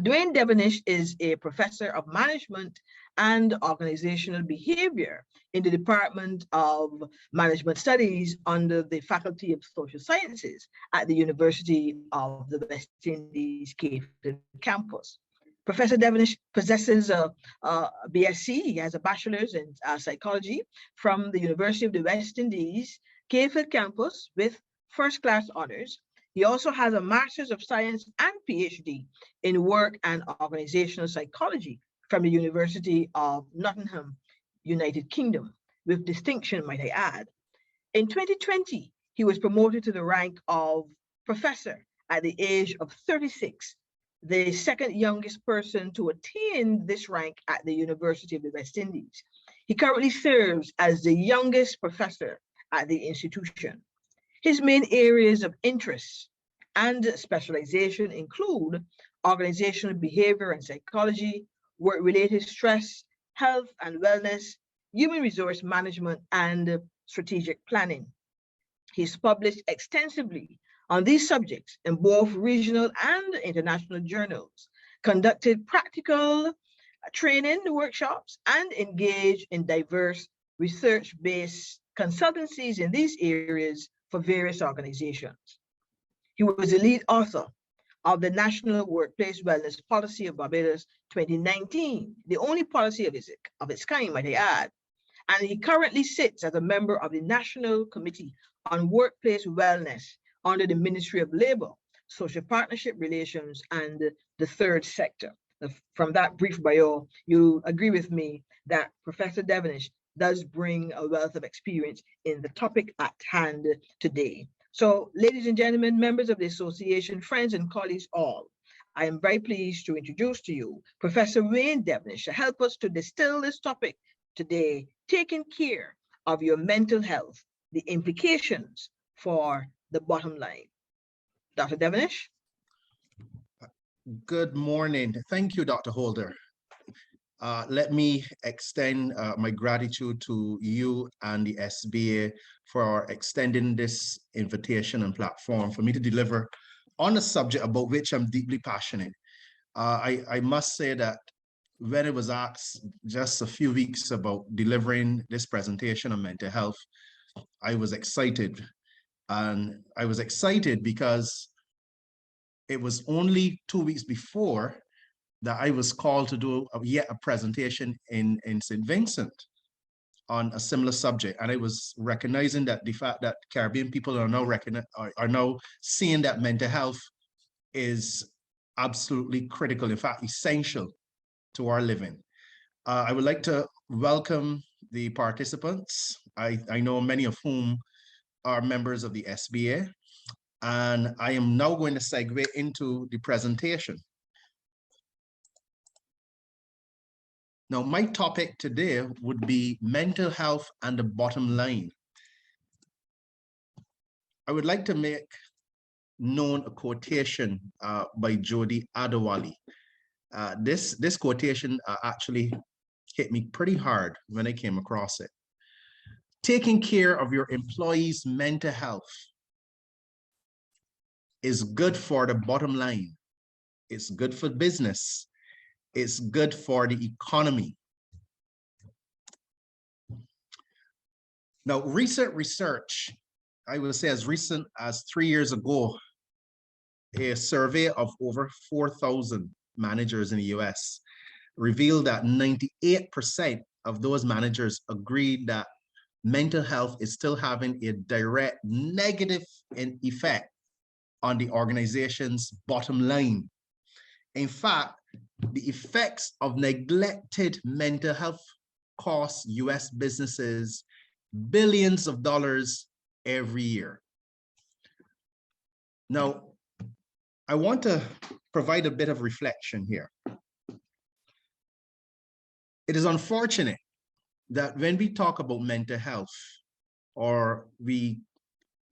Dwayne Devonish is a professor of management and organizational behavior in the Department of Management Studies under the Faculty of Social Sciences at the University of the West Indies Cape campus. Professor Devonish possesses a BSc. He has a bachelor's in psychology from the University of the West Indies Cape campus with first-class honors. He also has a Master's of Science and PhD in Work and Organizational Psychology from the University of Nottingham, United Kingdom, with distinction, might I add. In 2020, he was promoted to the rank of professor at the age of 36, the second youngest person to attain this rank at the University of the West Indies. He currently serves as the youngest professor at the institution. His main areas of interest and specialization include organizational behavior and psychology, work-related stress, health and wellness, human resource management, and strategic planning. He's published extensively on these subjects in both regional and international journals, conducted practical training workshops, and engaged in diverse research-based consultancies in these areas for various organizations. He was the lead author of the National Workplace Wellness Policy of Barbados 2019, the only policy of its kind, might I add. And he currently sits as a member of the National Committee on Workplace Wellness under the Ministry of Labour, Social Partnership Relations, and the Third Sector. From that brief bio, you agree with me that Professor Devonish does bring a wealth of experience in the topic at hand today. So, ladies and gentlemen, members of the association, friends and colleagues all, I am very pleased to introduce to you Professor Dwayne Devonish to help us to distill this topic today, taking care of your mental health, the implications for the bottom line. Dr. Devonish? Good morning. Thank you, Dr. Holder. Let me extend my gratitude to you and the SBA for extending this invitation and platform for me to deliver on a subject about which I'm deeply passionate. I must say that when it was asked just a few weeks about delivering this presentation on mental health, I was excited. And I was excited because it was only 2 weeks before that I was called to do yet a presentation in St. Vincent on a similar subject. And I was recognizing that the fact that Caribbean people are now seeing that mental health is absolutely critical, in fact, essential to our living. I would like to welcome the participants. I know many of whom are members of the SBA, and I am now going to segue into the presentation. Now, my topic today would be mental health and the bottom line. I would like to make known a quotation by Jodi Adewale. This quotation actually hit me pretty hard when I came across it. Taking care of your employees' mental health is good for the bottom line. It's good for business. It's good for the economy. Now, recent research, I would say as recent as 3 years ago, a survey of over 4,000 managers in the US revealed that 98% of those managers agreed that mental health is still having a direct negative effect on the organization's bottom line. In fact, the effects of neglected mental health cost US businesses billions of dollars every year. Now, I want to provide a bit of reflection here. It is unfortunate that when we talk about mental health, or we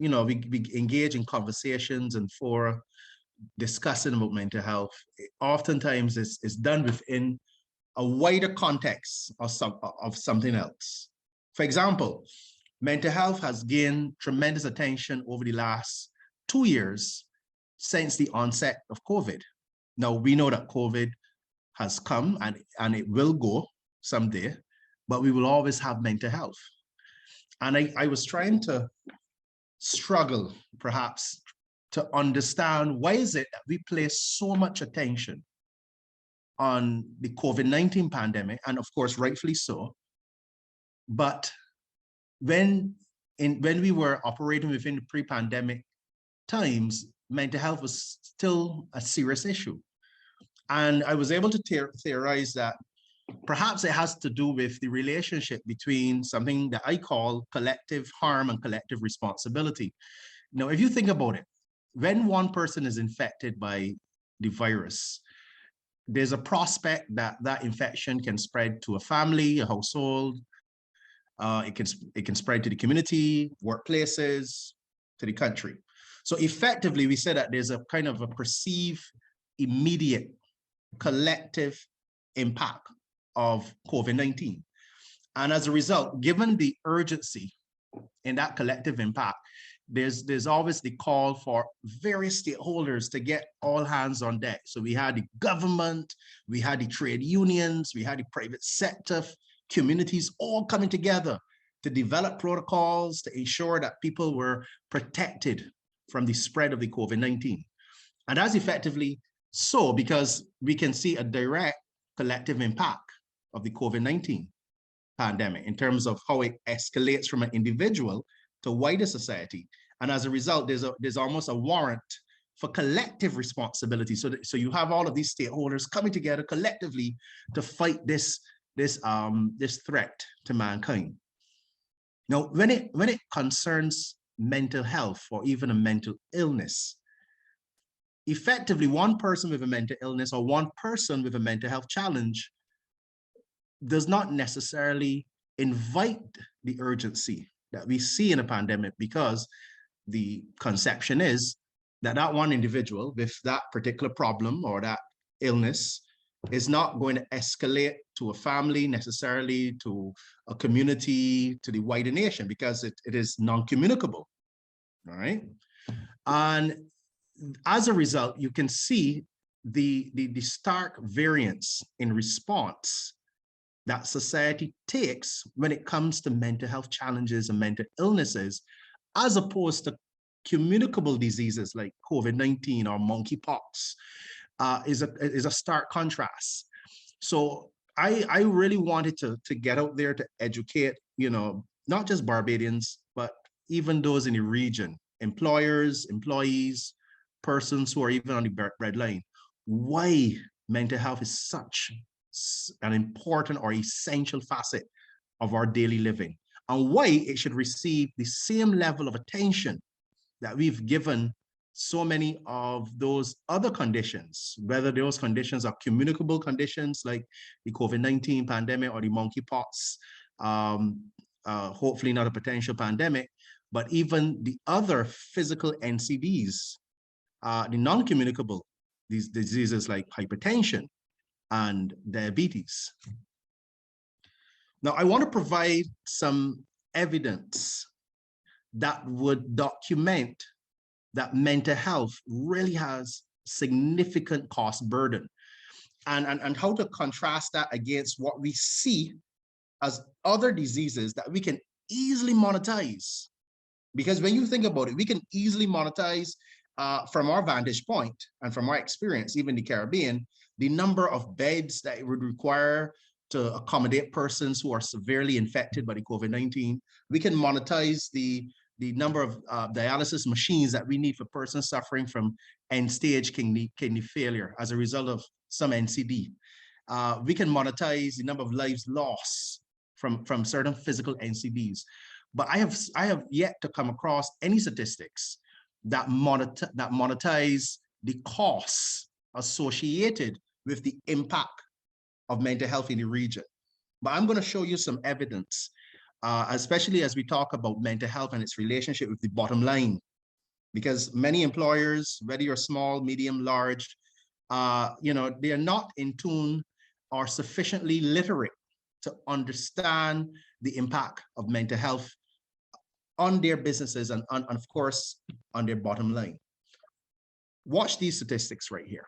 engage in conversations and for discussing about mental health, oftentimes it's done within a wider context of something else. For example, mental health has gained tremendous attention over the last 2 years since the onset of COVID. Now, we know that COVID has come and it will go someday, but we will always have mental health. And I was trying to struggle, perhaps, to understand why is it that we place so much attention on the COVID-19 pandemic, and of course, rightfully so. But when we were operating within the pre-pandemic times, mental health was still a serious issue. And I was able to theorize that perhaps it has to do with the relationship between something that I call collective harm and collective responsibility. Now, if you think about it, when one person is infected by the virus, there's a prospect that that infection can spread to a family, a household. It can spread to the community, workplaces, to the country. So effectively, we say that there's a kind of a perceived immediate collective impact of COVID-19. And as a result, given the urgency in that collective impact, there's always the call for various stakeholders to get all hands on deck. So we had the government, we had the trade unions, we had the private sector, communities all coming together to develop protocols to ensure that people were protected from the spread of the COVID-19. And that's effectively so because we can see a direct collective impact of the COVID-19 pandemic in terms of how it escalates from an individual to wider society. And as a result, there's almost a warrant for collective responsibility. So you have all of these stakeholders coming together collectively to fight this threat to mankind. Now, when it concerns mental health or even a mental illness, effectively one person with a mental illness or one person with a mental health challenge does not necessarily invite the urgency that we see in a pandemic, because the conception is that that one individual with that particular problem or that illness is not going to escalate to a family necessarily, to a community, to the wider nation, because it is non-communicable, all right? And as a result, you can see the stark variance in response that society takes when it comes to mental health challenges and mental illnesses, as opposed to communicable diseases like COVID-19 or monkeypox, is a stark contrast. So I really wanted to get out there to educate, not just Barbadians, but even those in the region, employers, employees, persons who are even on the breadline, why mental health is such an important or essential facet of our daily living, and why it should receive the same level of attention that we've given so many of those other conditions, whether those conditions are communicable conditions like the COVID-19 pandemic or the monkeypox, hopefully not a potential pandemic, but even the other physical NCDs, the non-communicable, these diseases like hypertension and diabetes. Now, I want to provide some evidence that would document that mental health really has significant cost burden, and how to contrast that against what we see as other diseases that we can easily monetize. Because when you think about it, we can easily monetize from our vantage point and from our experience, even the Caribbean, the number of beds that it would require to accommodate persons who are severely infected by the COVID-19. We can monetize the number of dialysis machines that we need for persons suffering from end-stage kidney failure as a result of some NCD. We can monetize the number of lives lost from certain physical NCDs. But I have yet to come across any statistics that monetize the costs associated with the impact of mental health in the region. But I'm going to show you some evidence, especially as we talk about mental health and its relationship with the bottom line. Because many employers, whether you're small, medium, large, they are not in tune or sufficiently literate to understand the impact of mental health on their businesses and of course, on their bottom line. Watch these statistics right here.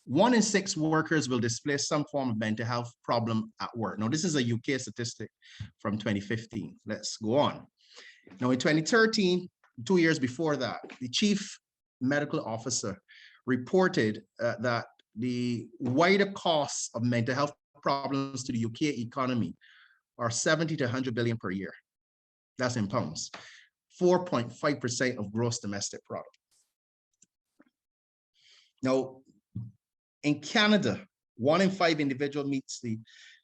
1 in 6 workers will display some form of mental health problem at work. Now, this is a UK statistic from 2015. Let's go on. Now, in 2013, 2 years before that, the chief medical officer reported that the wider costs of mental health problems to the UK economy are 70 to 100 billion per year. That's in pounds, 4.5% of gross domestic product. Now, in Canada, 1 in 5 individual meets the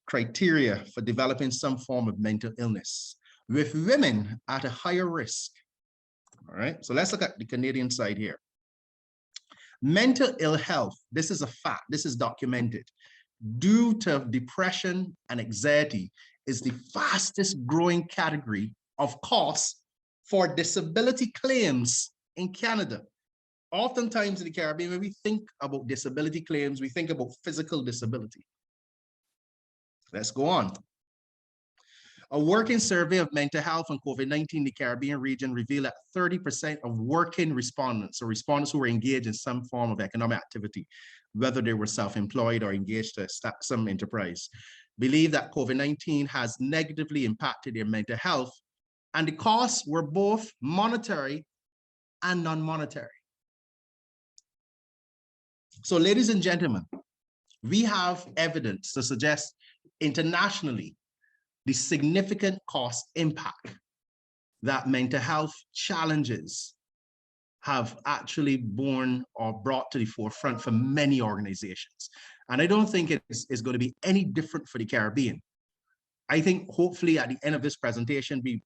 criteria for developing some form of mental illness, with women at a higher risk. All right, so let's look at the Canadian side here. Mental ill health, this is a fact, this is documented, due to depression and anxiety is the fastest growing category of costs for disability claims in Canada. Oftentimes in the Caribbean, when we think about disability claims, we think about physical disability. Let's go on. A working survey of mental health and COVID-19 in the Caribbean region revealed that 30% of working respondents, or respondents who were engaged in some form of economic activity, whether they were self-employed or engaged to start some enterprise, believe that COVID-19 has negatively impacted their mental health, and the costs were both monetary and non-monetary. So, ladies and gentlemen, we have evidence to suggest internationally the significant cost impact that mental health challenges have actually borne or brought to the forefront for many organizations. And I don't think it is going to be any different for the Caribbean. I think hopefully at the end of this presentation, we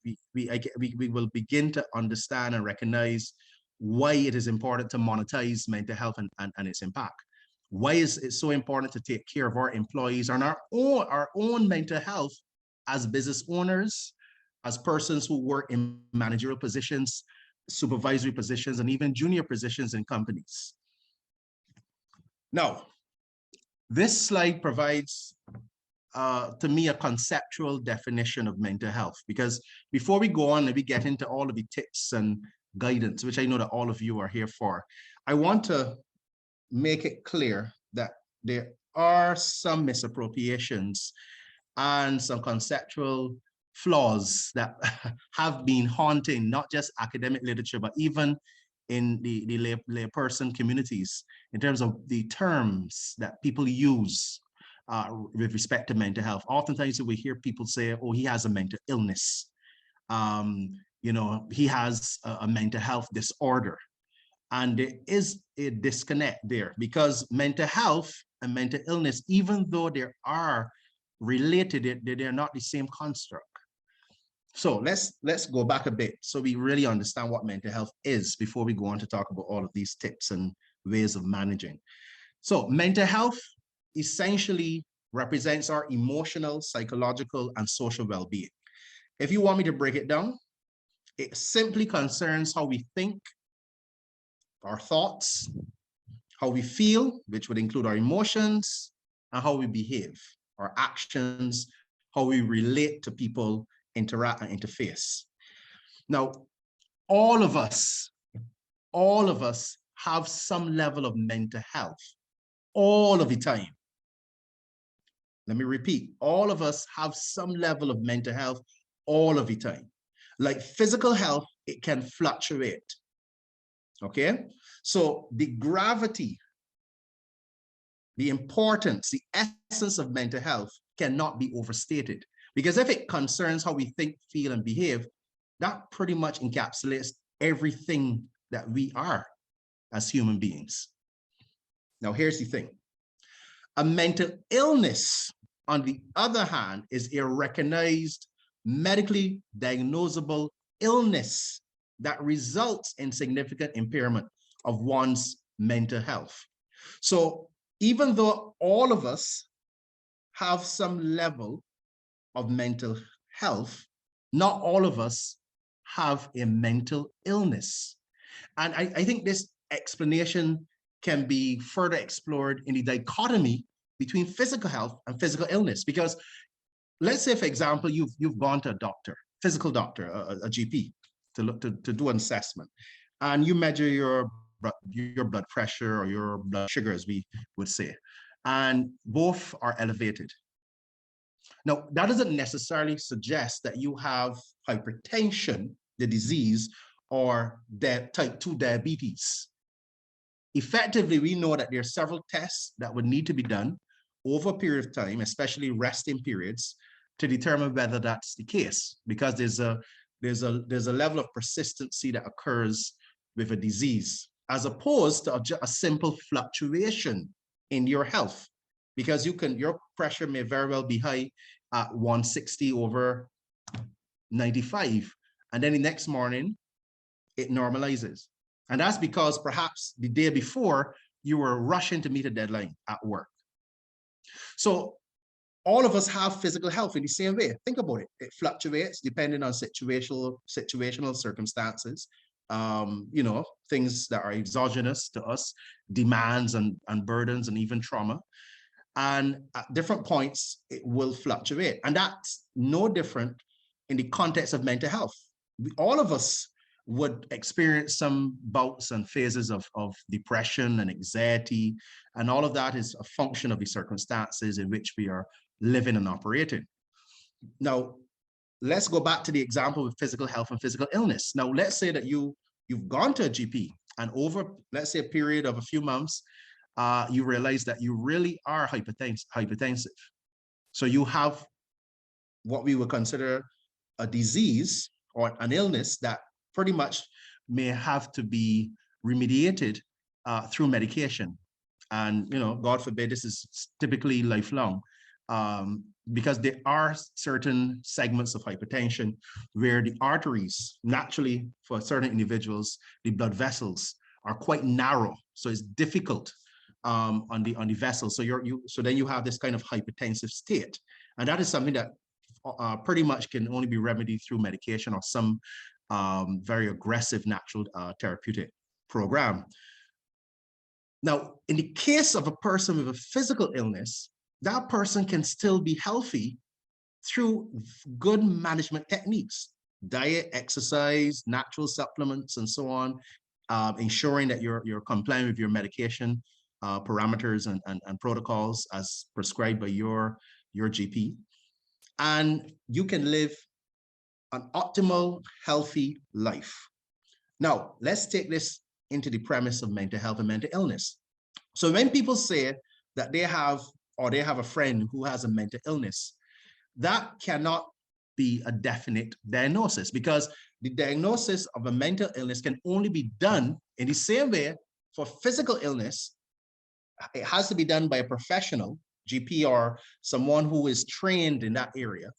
will begin to understand and recognize why it is important to monetize mental health and its impact. Why is it so important to take care of our employees and our own mental health as business owners, as persons who work in managerial positions, supervisory positions, and even junior positions in companies. Now, this slide provides to me a conceptual definition of mental health, because before we go on and we get into all of the tips and guidance, which I know that all of you are here for, I want to make it clear that there are some misappropriations and some conceptual flaws that have been haunting not just academic literature, but even in the layperson communities in terms of the terms that people use with respect to mental health. Oftentimes we hear people say, oh, he has a mental illness. You know, he has a mental health disorder. And there is a disconnect there, because mental health and mental illness, even though they are related, they're not the same construct. So let's go back a bit so we really understand what mental health is before we go on to talk about all of these tips and ways of managing. So mental health essentially represents our emotional, psychological, and social well-being. If you want me to break it down, it simply concerns how we think, our thoughts, how we feel, which would include our emotions, and how we behave, our actions, how we relate to people, interact and interface. Now, all of us have some level of mental health all of the time. Let me repeat, all of us have some level of mental health all of the time. Like physical health, it can fluctuate. Okay, so the gravity, the importance, the essence of mental health cannot be overstated, because if it concerns how we think, feel, and behave, that pretty much encapsulates everything that we are as human beings. Now, here's the thing. A mental illness, on the other hand, is a recognized, medically diagnosable illness that results in significant impairment of one's mental health. So even though all of us have some level of mental health, not all of us have a mental illness. And I think this explanation can be further explored in the dichotomy between physical health and physical illness. Because let's say, for example, you've gone to a doctor, physical doctor, a GP, to do an assessment, and you measure your your blood pressure or your blood sugar, as we would say, and both are elevated. Now, that doesn't necessarily suggest that you have hypertension, the disease, or type 2 diabetes. Effectively, we know that there are several tests that would need to be done over a period of time, especially resting periods, to determine whether that's the case, because there's a level of persistency that occurs with a disease, as opposed to a simple fluctuation in your health, because your pressure may very well be high at 160 over 95, and then the next morning it normalizes. And that's because perhaps the day before you were rushing to meet a deadline at work. So all of us have physical health in the same way. Think about it. It fluctuates depending on situational circumstances, things that are exogenous to us, demands and burdens and even trauma. And at different points, it will fluctuate. And that's no different in the context of mental health. All of us would experience some bouts and phases of depression and anxiety, and all of that is a function of the circumstances in which we are living and operating. Now, let's go back to the example of physical health and physical illness. Now, let's say that you've gone to a GP, and over, let's say, a period of a few months, you realize that you really are hypertensive. So you have what we would consider a disease or an illness that pretty much may have to be remediated through medication. And, God forbid, this is typically lifelong, because there are certain segments of hypertension where the arteries, naturally for certain individuals, the blood vessels are quite narrow. So it's difficult on the vessel. So then you have this kind of hypertensive state. And that is something that pretty much can only be remedied through medication or some very aggressive natural therapeutic program. Now, in the case of a person with a physical illness, that person can still be healthy through good management techniques, diet, exercise, natural supplements, and so on, ensuring that you're complying with your medication parameters and protocols as prescribed by your GP. And you can live an optimal, healthy life. Now, let's take this into the premise of mental health and mental illness. So when people say that they have a friend who has a mental illness, that cannot be a definite diagnosis, because the diagnosis of a mental illness can only be done in the same way for physical illness. It has to be done by a professional, GP, or someone who is trained in that area.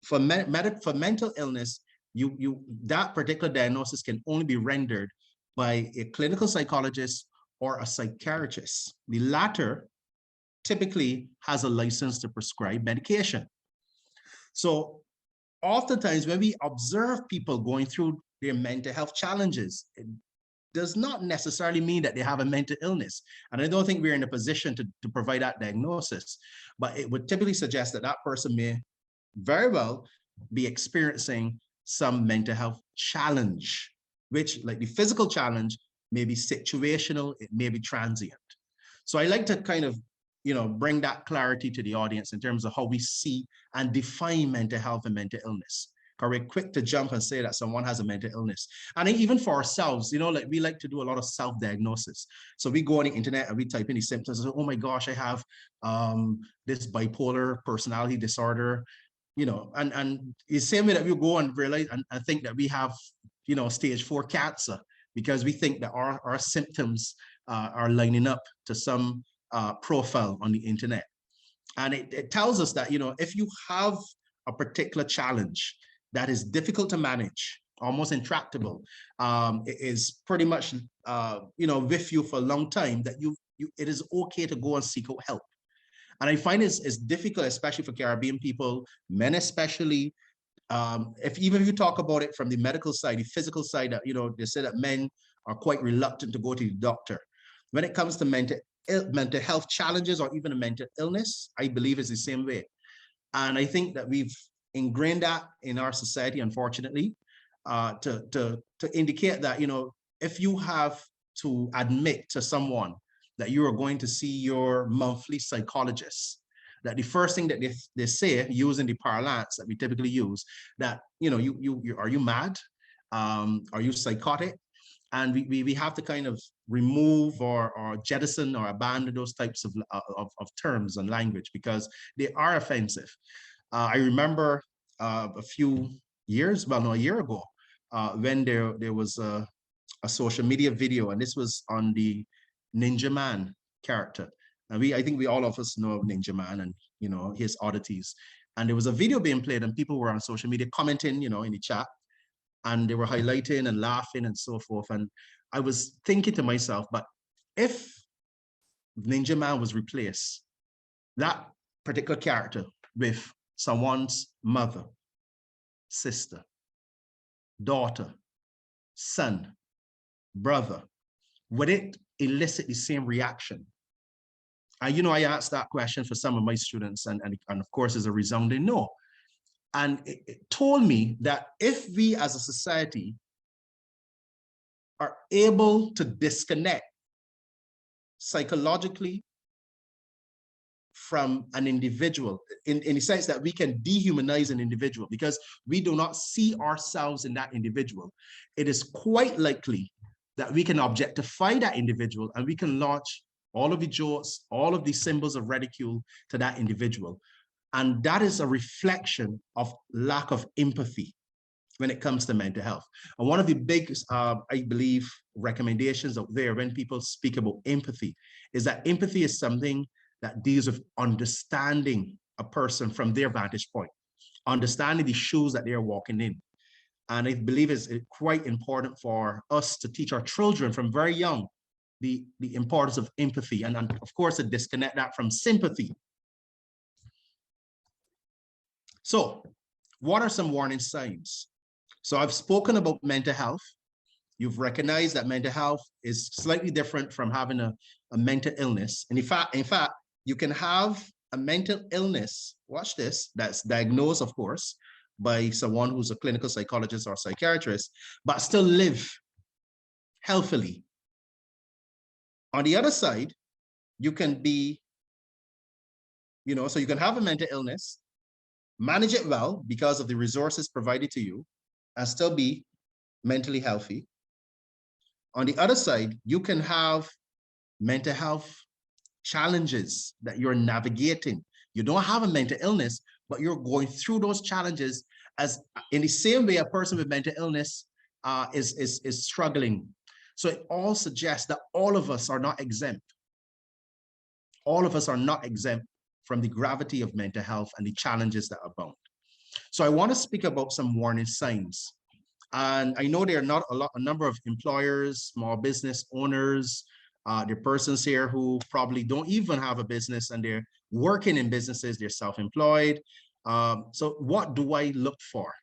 For mental illness, that particular diagnosis can only be rendered by a clinical psychologist or a psychiatrist. The latter typically has a license to prescribe medication. So oftentimes when we observe people going through their mental health challenges, it does not necessarily mean that they have a mental illness. And I don't think we're in a position to provide that diagnosis, but it would typically suggest that that person may very well be experiencing some mental health challenge, which, like the physical challenge, may be situational, it may be transient. So I like to kind of, bring that clarity to the audience in terms of how we see and define mental health and mental illness. Because we're quick to jump and say that someone has a mental illness. And even for ourselves, like we like to do a lot of self-diagnosis. So we go on the internet and we type in the symptoms and say, oh my gosh, I have this bipolar personality disorder, and the same way that we go and realize and think that we have, stage 4 cancer, because we think that our symptoms are lining up to some profile on the internet. And it tells us that, if you have a particular challenge that is difficult to manage, almost intractable, it is pretty much, with you for a long time, that it is okay to go and seek out help. And I find it's difficult, especially for Caribbean people, men especially, if you talk about it from the medical side, the physical side, that, they say that men are quite reluctant to go to the doctor. When it comes to mental health challenges or even a mental illness, I believe it's the same way. And I think that we've ingrained that in our society, unfortunately, to indicate that, if you have to admit to someone that you are going to see your monthly psychologist, that the first thing that they say, using the parlance that we typically use, that, you know, you are you mad? Are you psychotic? And we have to kind of remove or jettison or abandon those types of terms and language, because they are offensive. I remember a few years, well, no, a year ago, when there was a social media video, and this was on the Ninja Man character. And I think all of us know Ninja Man and, you know, his oddities. And there was a video being played, and people were on social media commenting, you know, in the chat, and they were highlighting and laughing and so forth. And I was thinking to myself, but if Ninja Man was replaced, that particular character, with someone's mother, sister, daughter, son, brother, would it elicit the same reaction? You know, I asked that question for some of my students, and of course, it's a resounding no. And it told me that if we as a society are able to disconnect psychologically from an individual, in the sense that we can dehumanize an individual because we do not see ourselves in that individual, it is quite likely that we can objectify that individual, and we can launch all of the jokes, all of the symbols of ridicule to that individual. And that is a reflection of lack of empathy when it comes to mental health. And one of the big, I believe, recommendations out there when people speak about empathy is that empathy is something that deals with understanding a person from their vantage point, understanding the shoes that they're walking in. And I believe it's quite important for us to teach our children from very young the importance of empathy, and of course to disconnect that from sympathy. So what are some warning signs? So I've spoken about mental health. You've recognized that mental health is slightly different from having a mental illness. And in fact, you can have a mental illness, watch this, that's diagnosed, of course, by someone who's a clinical psychologist or psychiatrist, but still live healthily. On the other side, you can be, you know, so you can have a mental illness, manage it well because of the resources provided to you, and still be mentally healthy. On the other side, you can have mental health challenges that you're navigating. You don't have a mental illness, but you're going through those challenges as in the same way a person with mental illness is struggling. So it all suggests that all of us are not exempt. All of us are not exempt from the gravity of mental health and the challenges that abound. So I want to speak about some warning signs. And I know there are not a number of employers, small business owners, there are persons here who probably don't even have a business and they're working in businesses, they're self-employed. So what do I look for?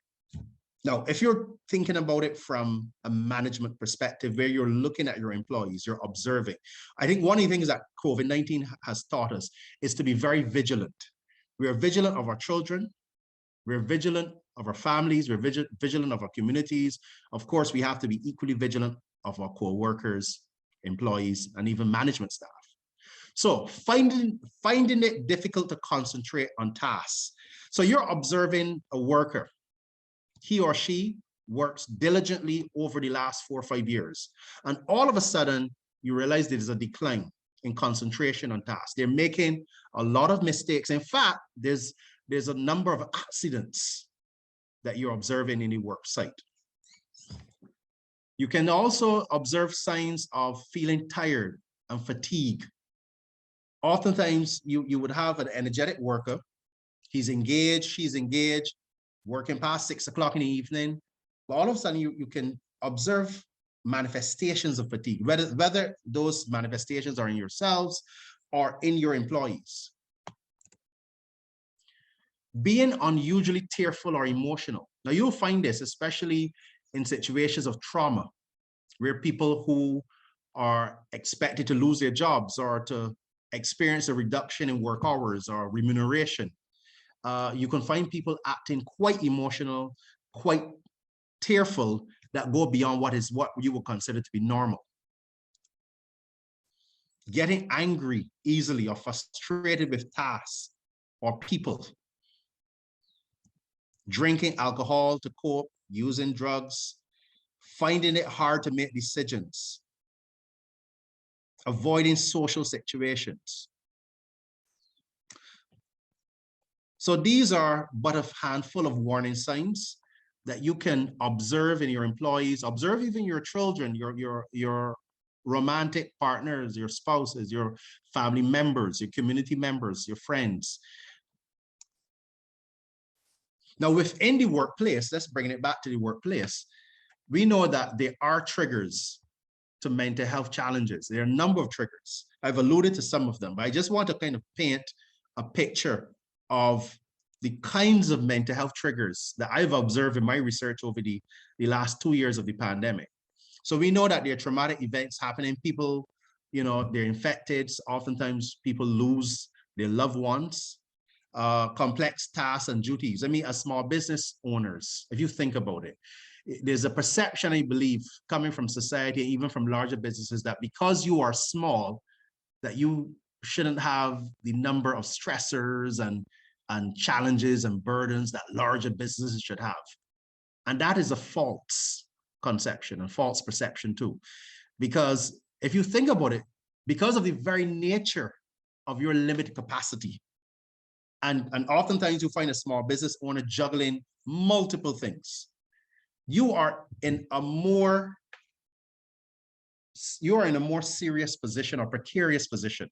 Now, if you're thinking about it from a management perspective, where you're looking at your employees, you're observing, I think one of the things that COVID-19 has taught us is to be very vigilant. We are vigilant of our children. We're vigilant of our families. We're vigilant of our communities. Of course, we have to be equally vigilant of our co-workers, employees, and even management staff. So finding it difficult to concentrate on tasks. So you're observing a worker. He or she works diligently over the last 4 or 5 years. And all of a sudden, you realize there's a decline in concentration on tasks. They're making a lot of mistakes. In fact, there's a number of accidents that you're observing in the work site. You can also observe signs of feeling tired and fatigue. Oftentimes, you would have an energetic worker. He's engaged, she's engaged, working past 6 o'clock in the evening. But all of a sudden, you can observe manifestations of fatigue, whether those manifestations are in yourselves or in your employees. Being unusually tearful or emotional. Now, you'll find this, especially in situations of trauma, where people who are expected to lose their jobs or to experience a reduction in work hours or remuneration. You can find people acting quite emotional, quite tearful, that go beyond what you would consider to be normal. Getting angry easily or frustrated with tasks or people. Drinking alcohol to cope, using drugs, finding it hard to make decisions, avoiding social situations. So these are but a handful of warning signs that you can observe in your employees, observe even your children, your romantic partners, your spouses, your family members, your community members, your friends. Now within the workplace, let's bring it back to the workplace, we know that there are triggers to mental health challenges. There are a number of triggers. I've alluded to some of them, but I just want to kind of paint a picture of the kinds of mental health triggers that I've observed in my research over the last 2 years of the pandemic. So we know that there are traumatic events happening. People, they're infected. Oftentimes people lose their loved ones. Complex tasks and duties. I mean, as small business owners, if you think about it, there's a perception, I believe, coming from society, even from larger businesses, that because you are small, that you shouldn't have the number of stressors and challenges and burdens that larger businesses should have. And that is a false conception and false perception too. Because if you think about it, because of the very nature of your limited capacity, and oftentimes you find a small business owner juggling multiple things, you are in a more serious position or precarious position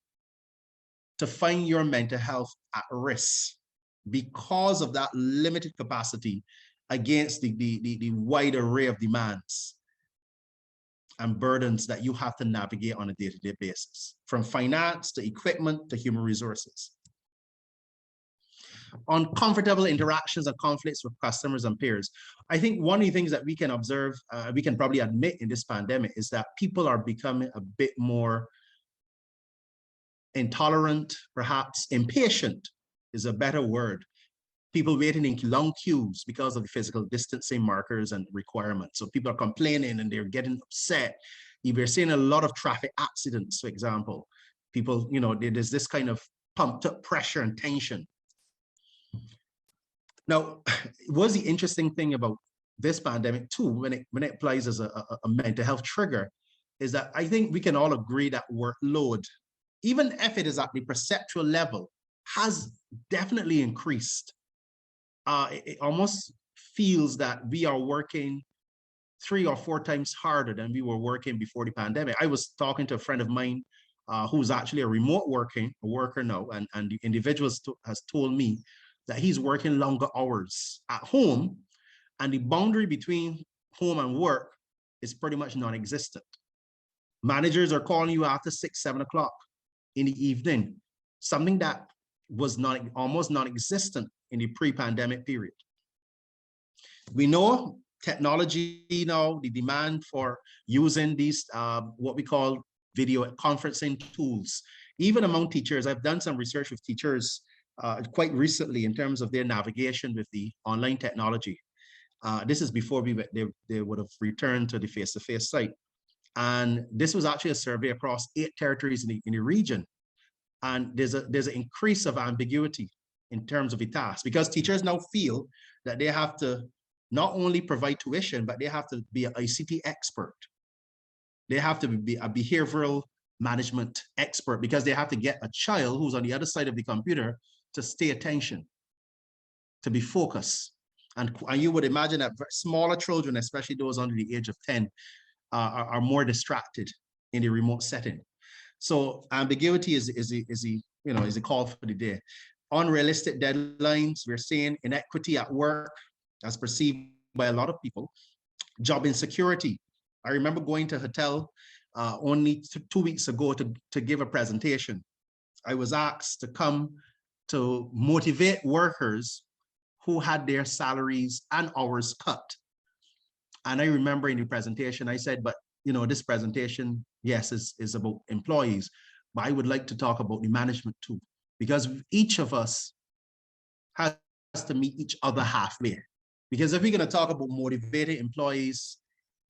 to find your mental health at risk because of that limited capacity against the wide array of demands and burdens that you have to navigate on a day-to-day basis, from finance to equipment to human resources. Uncomfortable interactions and conflicts with customers and peers. I think one of the things that we can observe, we can probably admit in this pandemic, is that people are becoming a bit more intolerant, perhaps impatient is a better word. People waiting in long queues because of the physical distancing markers and requirements. So people are complaining and they're getting upset. We're seeing a lot of traffic accidents, for example. People, there's this kind of pumped up pressure and tension. Now, what's the interesting thing about this pandemic too, when it applies as a mental health trigger, is that I think we can all agree that workload, even if it is at the perceptual level, has definitely increased. It almost feels that we are working 3 or 4 times harder than we were working before the pandemic. I was talking to a friend of mine who's actually a remote worker now, and the individual has told me that he's working longer hours at home, and the boundary between home and work is pretty much non-existent. Managers are calling you after 6, 7 o'clock in the evening, something that was almost non-existent in the pre-pandemic period. We know technology now, the demand for using these, what we call video conferencing tools, even among teachers. I've done some research with teachers quite recently in terms of their navigation with the online technology. This is before they would have returned to the face-to-face site. And this was actually a survey across 8 territories in the region. And there's an increase of ambiguity in terms of the task, because teachers now feel that they have to not only provide tuition, but they have to be an ICT expert. They have to be a behavioral management expert, because they have to get a child who's on the other side of the computer to stay attention, to be focused. And you would imagine that smaller children, especially those under the age of 10, are more distracted in the remote setting. So ambiguity is a call for the day. Unrealistic deadlines. We're seeing inequity at work as perceived by a lot of people. Job insecurity. I remember going to a hotel only 2 weeks ago to give a presentation. I was asked to come to motivate workers who had their salaries and hours cut. And I remember in the presentation, I said, but this presentation, yes, is about employees, but I would like to talk about the management too, because each of us has to meet each other halfway. Because if we're going to talk about motivating employees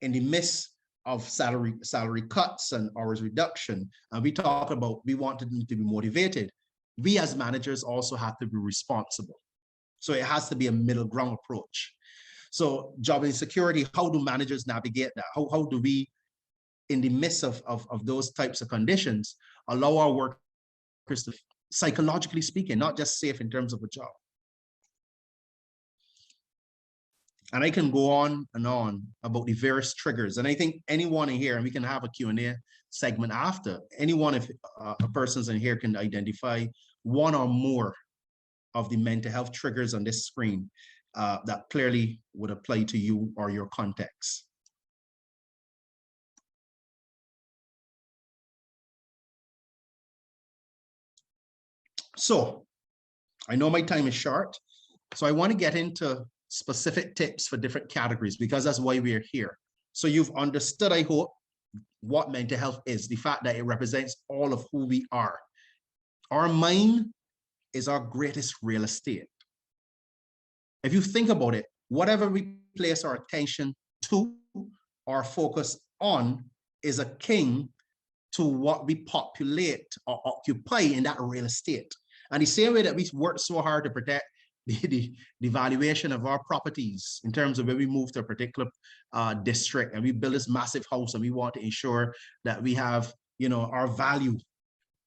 in the midst of salary cuts and hours reduction, and we talk about we want them to be motivated, we as managers also have to be responsible. So it has to be a middle ground approach. So job insecurity, how do managers navigate that? How do we, in the midst of those types of conditions, allow our workers to, psychologically speaking, not just safe in terms of a job? And I can go on and on about the various triggers. And I think anyone in here, and we can have a Q&A segment after, anyone, if a person's in here can identify one or more of the mental health triggers on this screen that clearly would apply to you or your context. So I know my time is short, so I want to get into specific tips for different categories, because that's why we're here. So you've understood, I hope, what mental health is, the fact that it represents all of who we are. Our mind is our greatest real estate. If you think about it, whatever we place our attention to or focus on is akin to what we populate or occupy in that real estate. And the same way that we work so hard to protect the valuation of our properties in terms of when we move to a particular district and we build this massive house and we want to ensure that we have, you know, our value,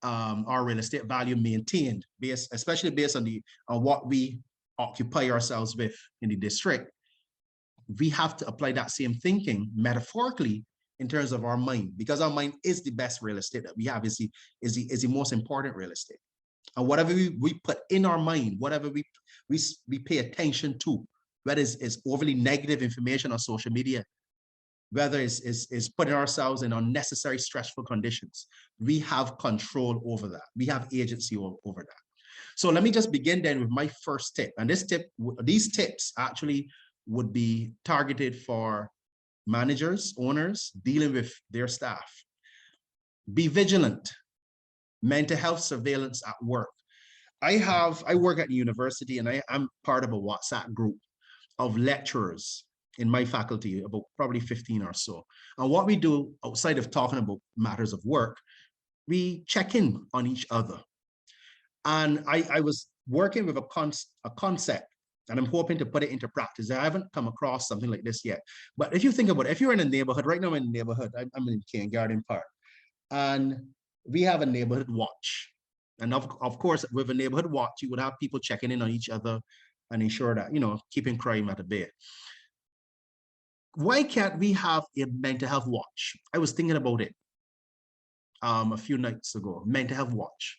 our real estate value maintained, especially based on what we occupy ourselves with in the district. We have to apply that same thinking metaphorically in terms of our mind, because our mind is the best real estate that we have, is the most important real estate. And whatever we put in our mind, whatever we pay attention to, whether it's overly negative information on social media, whether it's putting ourselves in unnecessary stressful conditions, we have control over that. We have agency over that. So let me just begin then with my first tip. And these tips actually would be targeted for managers, owners dealing with their staff. Be vigilant. Mental health surveillance at work. I work at the university, and I'm part of a WhatsApp group of lecturers in my faculty, about probably 15 or so. And what we do outside of talking about matters of work, we check in on each other. And I was working with a concept, and I'm hoping to put it into practice. I haven't come across something like this yet. But if you think about it, if you're in a neighborhood, right now I'm in a neighborhood, I'm in King Garden Park, and we have a neighborhood watch. And of course, with a neighborhood watch, you would have people checking in on each other and ensure that, you know, keeping crime at bay. Why can't we have a mental health watch? I was thinking about it a few nights ago, mental health watch.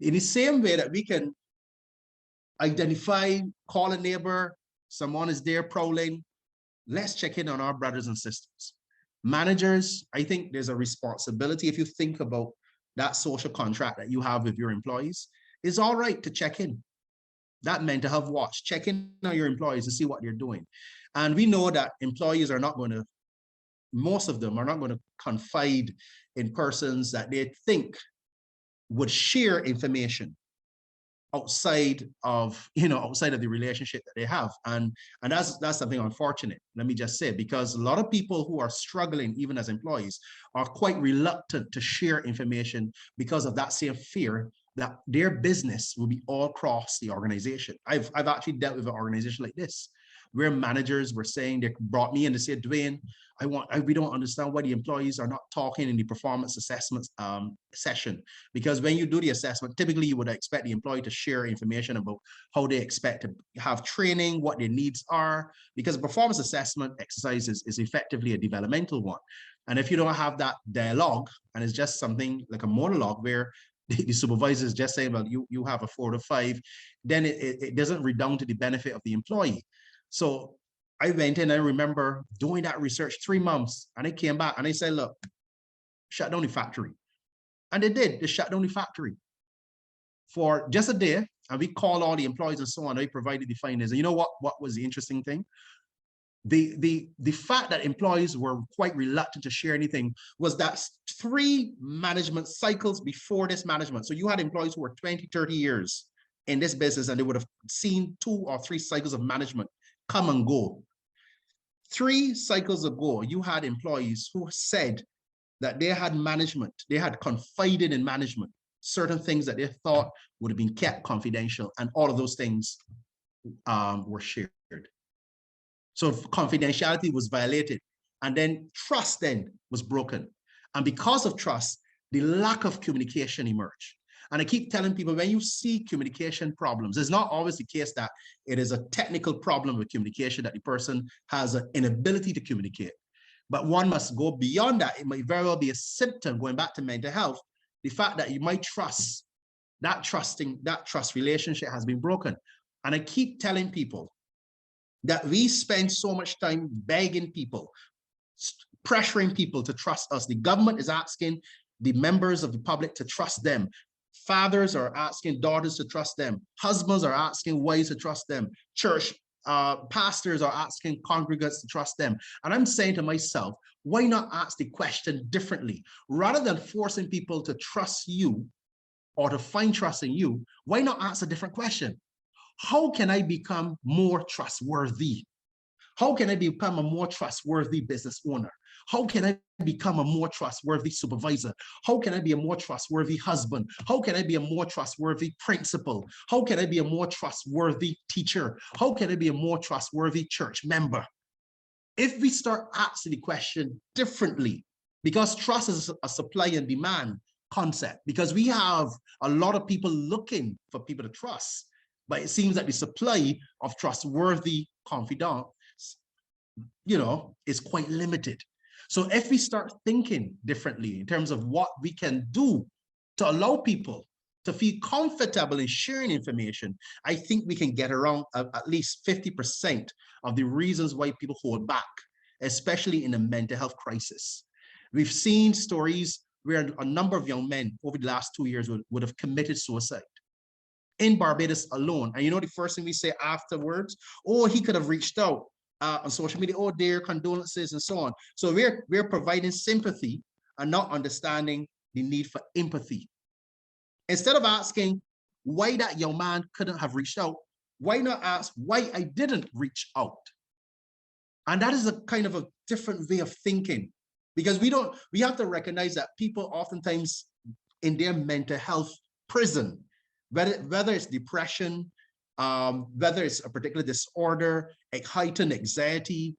In the same way that we can identify, call a neighbor, someone is there prowling, let's check in on our brothers and sisters. Managers, I think there's a responsibility, if you think about that social contract that you have with your employees, it's all right to check in. That mental health watch, check in on your employees to see what they're doing. And we know that employees are not going to, most of them are not going to confide in persons that they think would share information outside of the relationship that they have. And that's something unfortunate, let me just say, because a lot of people who are struggling, even as employees, are quite reluctant to share information because of that same fear that their business will be all across the organization. I've actually dealt with an organization like this, where managers were saying, they brought me in to say, Dwayne, we don't understand why the employees are not talking in the performance assessment session. Because when you do the assessment, typically you would expect the employee to share information about how they expect to have training, what their needs are, because a performance assessment exercise is effectively a developmental one. And if you don't have that dialogue, and it's just something like a monologue where the supervisor is just saying, well, you have a 4 to 5, then it doesn't redound to the benefit of the employee. So I went in, I remember doing that research 3 months, and I came back and I said, look, shut down the factory. And they did, they shut down the factory for just a day. And we called all the employees and so on. They provided the findings. And you know what was the interesting thing? The fact that employees were quite reluctant to share anything was that 3 management cycles before this management. So you had employees who were 20, 30 years in this business, and they would have seen 2 or 3 cycles of management come and go. 3 cycles ago, you had employees who said that they had management, they had confided in management, certain things that they thought would have been kept confidential, and all of those things were shared. So confidentiality was violated, and then trust then was broken. And because of trust, the lack of communication emerged. And I keep telling people, when you see communication problems, it's not always the case that it is a technical problem with communication, that the person has an inability to communicate. But one must go beyond that. It might very well be a symptom, going back to mental health, the fact that you might trust, that trust relationship has been broken. And I keep telling people that we spend so much time begging people, pressuring people to trust us. The government is asking the members of the public to trust them. Fathers are asking daughters to trust them. Husbands are asking wives to trust them. Church pastors are asking congregants to trust them. And I'm saying to myself, why not ask the question differently? Rather than forcing people to trust you or to find trust in you, why not ask a different question? How can I become more trustworthy? How can I become a more trustworthy business owner? How can I become a more trustworthy supervisor? How can I be a more trustworthy husband? How can I be a more trustworthy principal? How can I be a more trustworthy teacher? How can I be a more trustworthy church member? If we start asking the question differently, because trust is a supply and demand concept, because we have a lot of people looking for people to trust, but it seems that the supply of trustworthy confidants, is quite limited. So if we start thinking differently in terms of what we can do to allow people to feel comfortable in sharing information, I think we can get around at least 50% of the reasons why people hold back, especially in a mental health crisis. We've seen stories where a number of young men over the last 2 years would have committed suicide in Barbados alone. And the first thing we say afterwards, oh, he could have reached out on social media, oh, dear, condolences and so on. So we're providing sympathy and not understanding the need for empathy. Instead of asking why that young man couldn't have reached out, why not ask why I didn't reach out? And that is a kind of a different way of thinking, because we have to recognize that people oftentimes in their mental health prison, whether it's depression, whether it's a particular disorder, a heightened anxiety,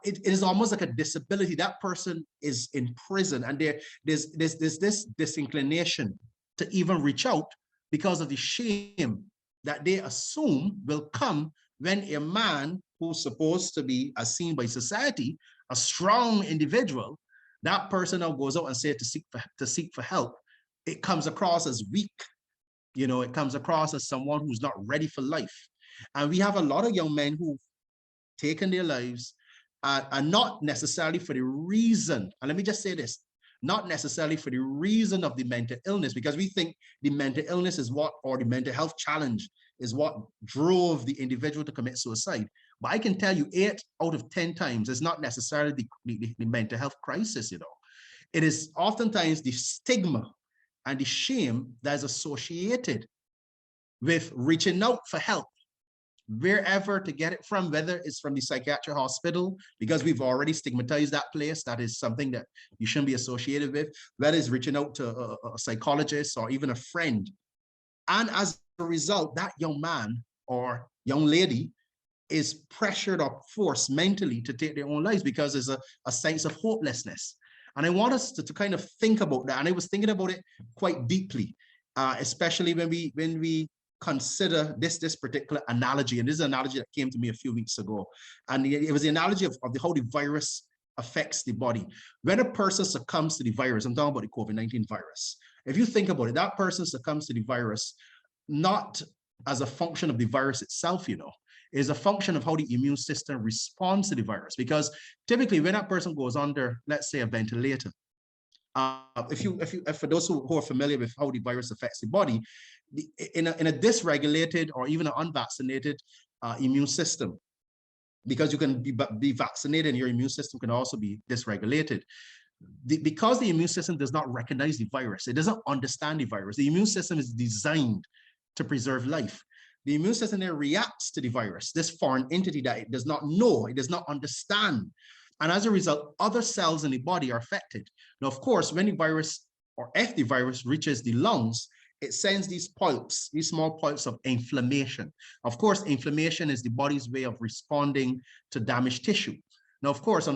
it is almost like a disability. That person is in prison, and there's this disinclination to even reach out because of the shame that they assume will come when a man who's supposed to be as seen by society, a strong individual, that person now goes out and says to seek for help. It comes across as weak. It comes across as someone who's not ready for life. And we have a lot of young men who've taken their lives and not necessarily for the reason, and let me just say this, not necessarily for the reason of the mental illness, because we think the mental illness is or the mental health challenge is what drove the individual to commit suicide. But I can tell you 8 out of 10 times, it's not necessarily the mental health crisis, It is oftentimes the stigma and the shame that is associated with reaching out for help, wherever to get it from, whether it's from the psychiatric hospital, because we've already stigmatized that place, that is something that you shouldn't be associated with, whether it's reaching out to a psychologist or even a friend. And as a result, that young man or young lady is pressured or forced mentally to take their own lives because there's a sense of hopelessness. And I want us to kind of think about that. And I was thinking about it quite deeply, especially when we consider this particular analogy. And this is an analogy that came to me a few weeks ago. And it was the analogy of how the virus affects the body. When a person succumbs to the virus, I'm talking about the COVID-19 virus. If you think about it, that person succumbs to the virus not as a function of the virus itself, is a function of how the immune system responds to the virus. Because typically when that person goes under, let's say, a ventilator, if for those who are familiar with how the virus affects the body, in a dysregulated or even an unvaccinated immune system, because you can be vaccinated and your immune system can also be dysregulated. Because the immune system does not recognize the virus, it doesn't understand the virus. The immune system is designed to preserve life. the immune system there reacts to the virus, this foreign entity that it does not know, it does not understand. And as a result, other cells in the body are affected. Now, of course, when the virus or if the virus reaches the lungs, it sends these polyps, these small polyps of inflammation. Of course, inflammation is the body's way of responding to damaged tissue. Now, of course,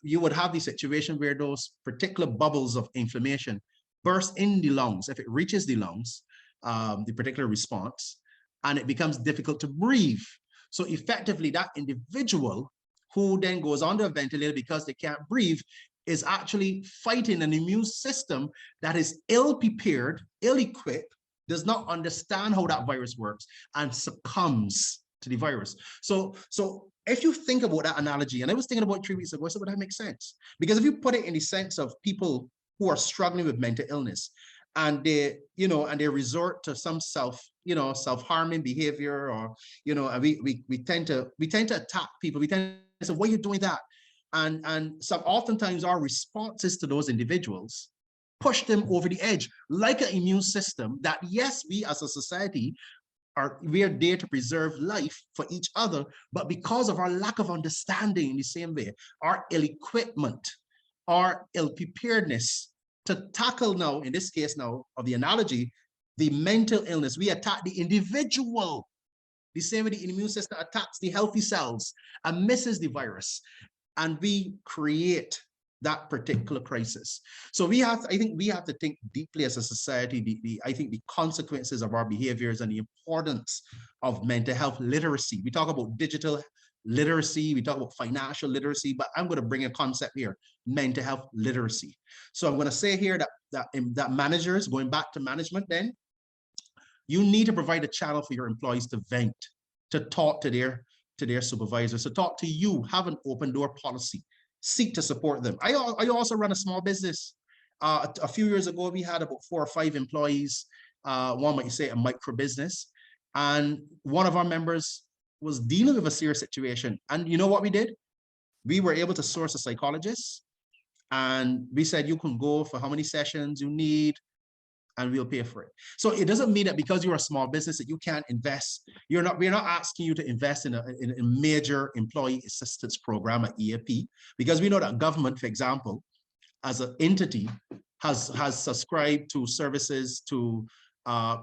you would have the situation where those particular bubbles of inflammation burst in the lungs. If it reaches the lungs, the particular response, and it becomes difficult to breathe. So effectively, that individual who then goes on a ventilator because they can't breathe is actually fighting an immune system that is ill-prepared, ill-equipped, does not understand how that virus works, and succumbs to the virus. So if you think about that analogy, and I was thinking about 3 weeks ago, I said, well, that makes sense. Because if you put it in the sense of people who are struggling with mental illness, and they, and they resort to some self-harming behavior, or, and we tend to attack people. We tend to say, why are you doing that? And some oftentimes our responses to those individuals push them over the edge, like an immune system that, yes, we as a society we are there to preserve life for each other, but because of our lack of understanding in the same way, our ill-equipment, our ill-preparedness to tackle now, in this case now, of the analogy, the mental illness, we attack the individual, the same way the immune system attacks the healthy cells and misses the virus. And we create that particular crisis. So I think we have to think deeply as a society, I think the consequences of our behaviors and the importance of mental health literacy. We talk about digital literacy, we talk about financial literacy, but I'm going to bring a concept here, mental health literacy. So I'm going to say here that managers, going back to management then, you need to provide a channel for your employees to vent, to talk to their supervisors, to talk to you, have an open door policy, seek to support them. I also run a small business. A few years ago, we had about 4 or 5 employees, one might say a micro business, and one of our members was dealing with a serious situation. And you know what we did? We were able to source a psychologist, and we said, you can go for how many sessions you need, and we'll pay for it. So it doesn't mean that because you're a small business that you can't invest. We're not asking you to invest in a major employee assistance program at EAP, because we know that government, for example, as an entity, has subscribed to services to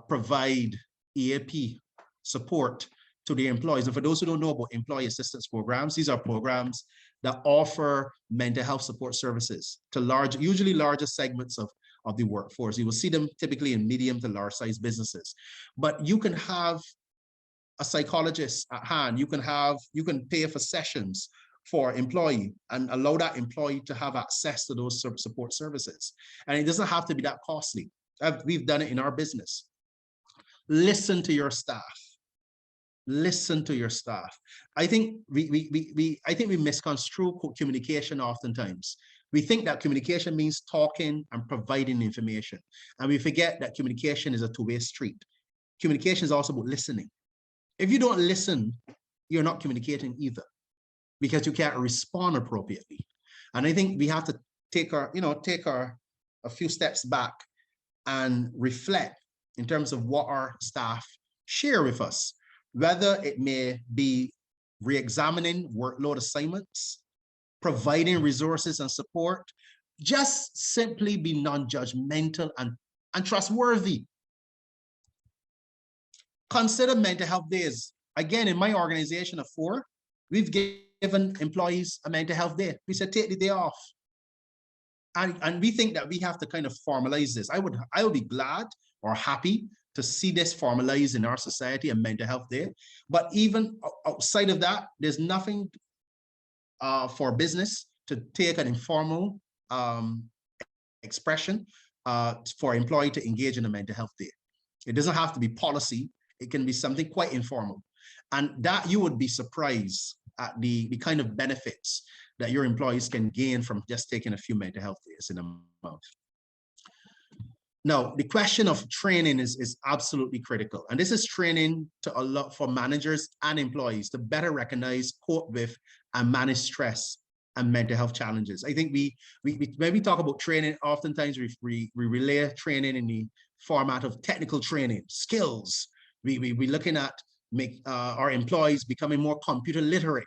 provide EAP support to their employees. And for those who don't know about employee assistance programs, these are programs that offer mental health support services to usually larger segments of the workforce. You will see them typically in medium to large size businesses. But you can have a psychologist at hand. You can pay for sessions for employee and allow that employee to have access to those support services. And it doesn't have to be that costly. We've done it in our business. Listen to your staff. Listen to your staff. I think we misconstrue communication oftentimes. We think that communication means talking and providing information. And we forget that communication is a two-way street. Communication is also about listening. If you don't listen, you're not communicating either, because you can't respond appropriately. And I think we have to take a few steps back and reflect in terms of what our staff share with us, whether it may be re-examining workload assignments, providing resources and support. Just simply be non-judgmental and trustworthy. Consider mental health days. Again, in my organization of 4, we've given employees a mental health day. We said, take the day off. And we think that we have to kind of formalize this. I would be glad or happy to see this formalized in our society, a mental health day. But even outside of that, there's nothing for business to take an informal expression for employee to engage in a mental health day. It doesn't have to be policy. It can be something quite informal. And that you would be surprised at the kind of benefits that your employees can gain from just taking a few mental health days in a month. Now, the question of training is absolutely critical. And this is training for managers and employees to better recognize, cope with, and manage stress and mental health challenges. I think when we talk about training, oftentimes we relay training in the format of technical training, skills. We're looking at make our employees becoming more computer literate.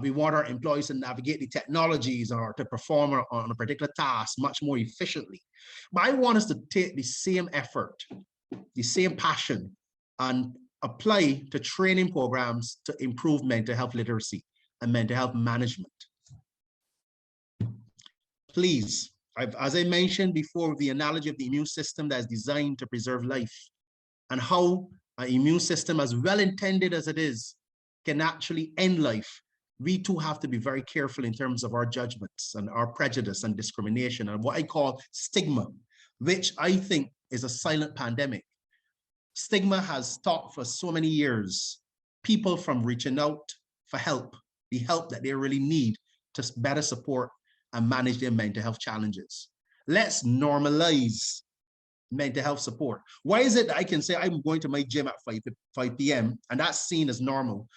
We want our employees to navigate the technologies or to perform on a particular task much more efficiently. But I want us to take the same effort, the same passion, and apply to training programs to improve mental health literacy and mental health management. Please, as I mentioned before, the analogy of the immune system that is designed to preserve life, and how an immune system, as well intended as it is, can actually end life. We too have to be very careful in terms of our judgments and our prejudice and discrimination and what I call stigma, which I think is a silent pandemic. Stigma has stopped for so many years people from reaching out for help, the help that they really need to better support and manage their mental health challenges. Let's normalize mental health support. Why is it that I can say I'm going to my gym at 5 p.m. and that's seen as normal?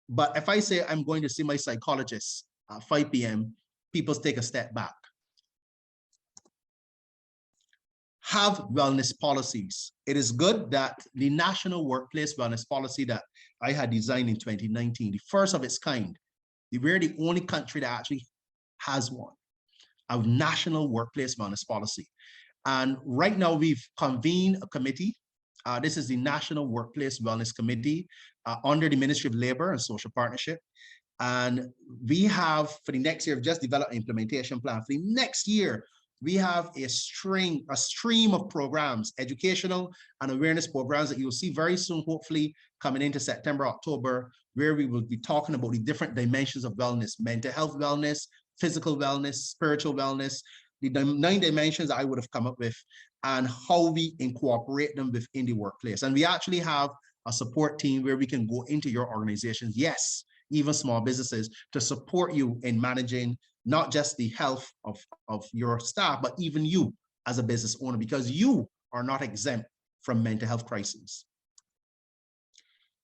But if I say I'm going to see my psychologist at 5 p.m., people take a step back. Have wellness policies. It is good that the National Workplace Wellness Policy that I had designed in 2019, the first of its kind, we're the only country that actually has one, a National Workplace Wellness Policy. And right now we've convened a committee. This is the National Workplace Wellness Committee under the Ministry of Labor and Social Partnership. And we have, for the next year, just developed an implementation plan. For the next year, we have a stream of programs, educational and awareness programs that you'll see very soon, hopefully coming into September, October, where we will be talking about the different dimensions of wellness: mental health wellness, physical wellness, spiritual wellness, the 9 dimensions I would have come up with, and how we incorporate them within the workplace. And we actually have a support team where we can go into your organizations, yes, even small businesses, to support you in managing not just the health of your staff, but even you as a business owner, because you are not exempt from mental health crises.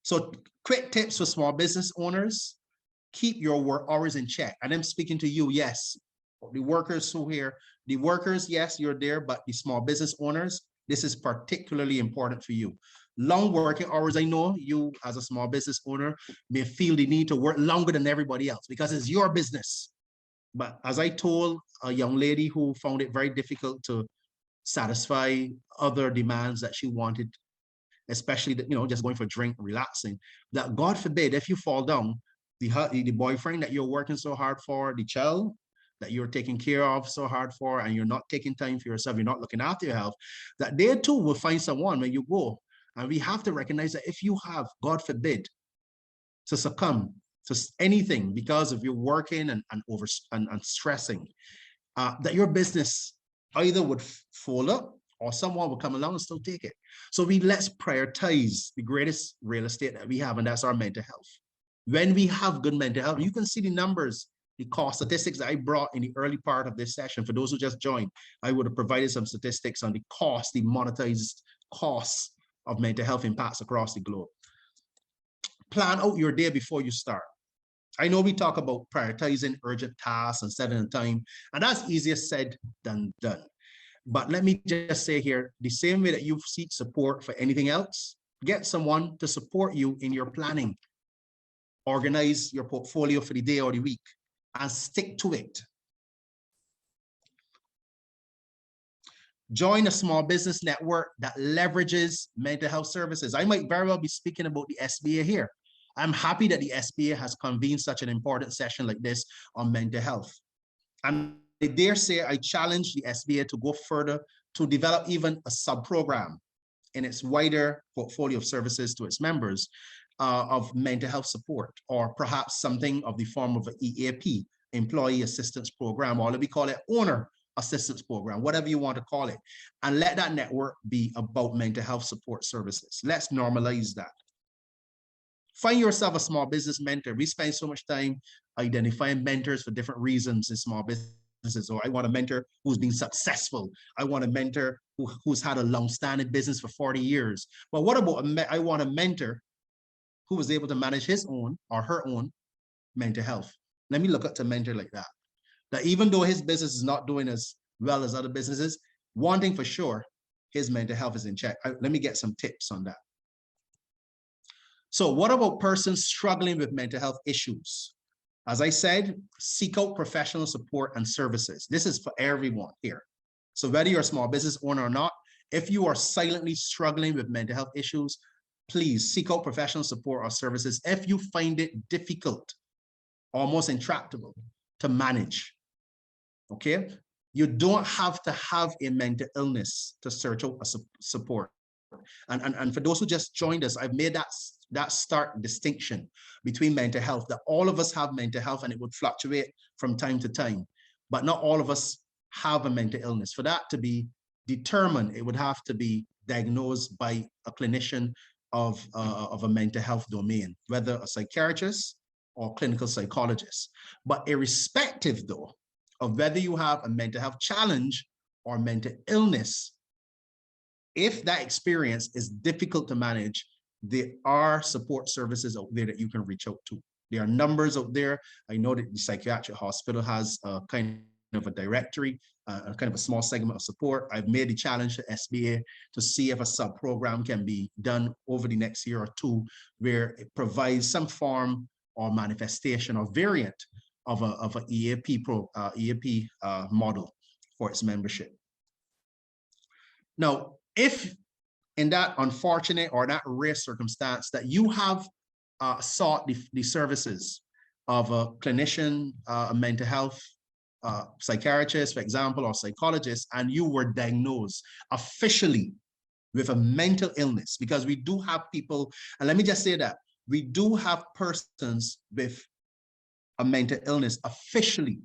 So quick tips for small business owners: keep your work hours in check. And I'm speaking to you, yes, the workers who here, the workers, yes, you're there, but the small business owners, this is particularly important for you. Long working hours, I know you as a small business owner may feel the need to work longer than everybody else because it's your business. But as I told a young lady who found it very difficult to satisfy other demands that she wanted, especially, just going for a drink, relaxing, that God forbid, if you fall down, the boyfriend that you're working so hard for, the child that you're taking care of so hard for, and you're not taking time for yourself, you're not looking after your health, that they too will find someone when you go. And we have to recognize that if you have, God forbid, to succumb to anything because of your working and stressing, that your business either would fold up or someone will come along and still take it. So let's prioritize the greatest real estate that we have, and that's our mental health. When we have good mental health, you can see the numbers, the cost statistics that I brought in the early part of this session. For those who just joined, I would have provided some statistics on the cost, the monetized costs of mental health impacts across the globe. Plan out your day before you start. I know we talk about prioritizing urgent tasks and setting a time, and that's easier said than done. But let me just say here, the same way that you seek support for anything else, get someone to support you in your planning. Organize your portfolio for the day or the week and stick to it. Join a small business network that leverages mental health services. I might very well be speaking about the SBA here. I'm happy that the SBA has convened such an important session like this on mental health. And I dare say I challenge the SBA to go further, to develop even a sub-program in its wider portfolio of services to its members of mental health support, or perhaps something of the form of an EAP, Employee Assistance Program, or let me call it Owner Assistance Program, whatever you want to call it, and let that network be about mental health support services. Let's normalize that. Find yourself a small business mentor. We spend so much time identifying mentors for different reasons in small businesses. So I want a mentor who's been successful. I want a mentor who's had a long-standing business for 40 years. But what about I want a mentor who was able to manage his own or her own mental health? Let me look at a mentor like that. That even though his business is not doing as well as other businesses, one thing for sure, his mental health is in check. Let me get some tips on that. So what about persons struggling with mental health issues? As I said, seek out professional support and services. This is for everyone here. So whether you're a small business owner or not, if you are silently struggling with mental health issues, please seek out professional support or services if you find it difficult, almost intractable to manage. Okay? You don't have to have a mental illness to search out support. And for those who just joined us, I've made that stark distinction between mental health, that all of us have mental health and it would fluctuate from time to time, but not all of us have a mental illness. For that to be determined, it would have to be diagnosed by a clinician of a mental health domain, whether a psychiatrist or clinical psychologist. But irrespective though, of whether you have a mental health challenge or mental illness, if that experience is difficult to manage, there are support services out there that you can reach out to. There are numbers out there. I know that the psychiatric hospital has a kind of a directory, kind of a small segment of support. I've made the challenge to SBA to see if a sub-program can be done over the next year or two, where it provides some form or manifestation or variant of an EAP model for its membership. Now, if in that unfortunate or that rare circumstance that you have sought the services of a clinician, a mental health psychiatrist, for example, or psychologist, and you were diagnosed officially with a mental illness, because we do have people, and let me just say that, we do have persons with a mental illness officially,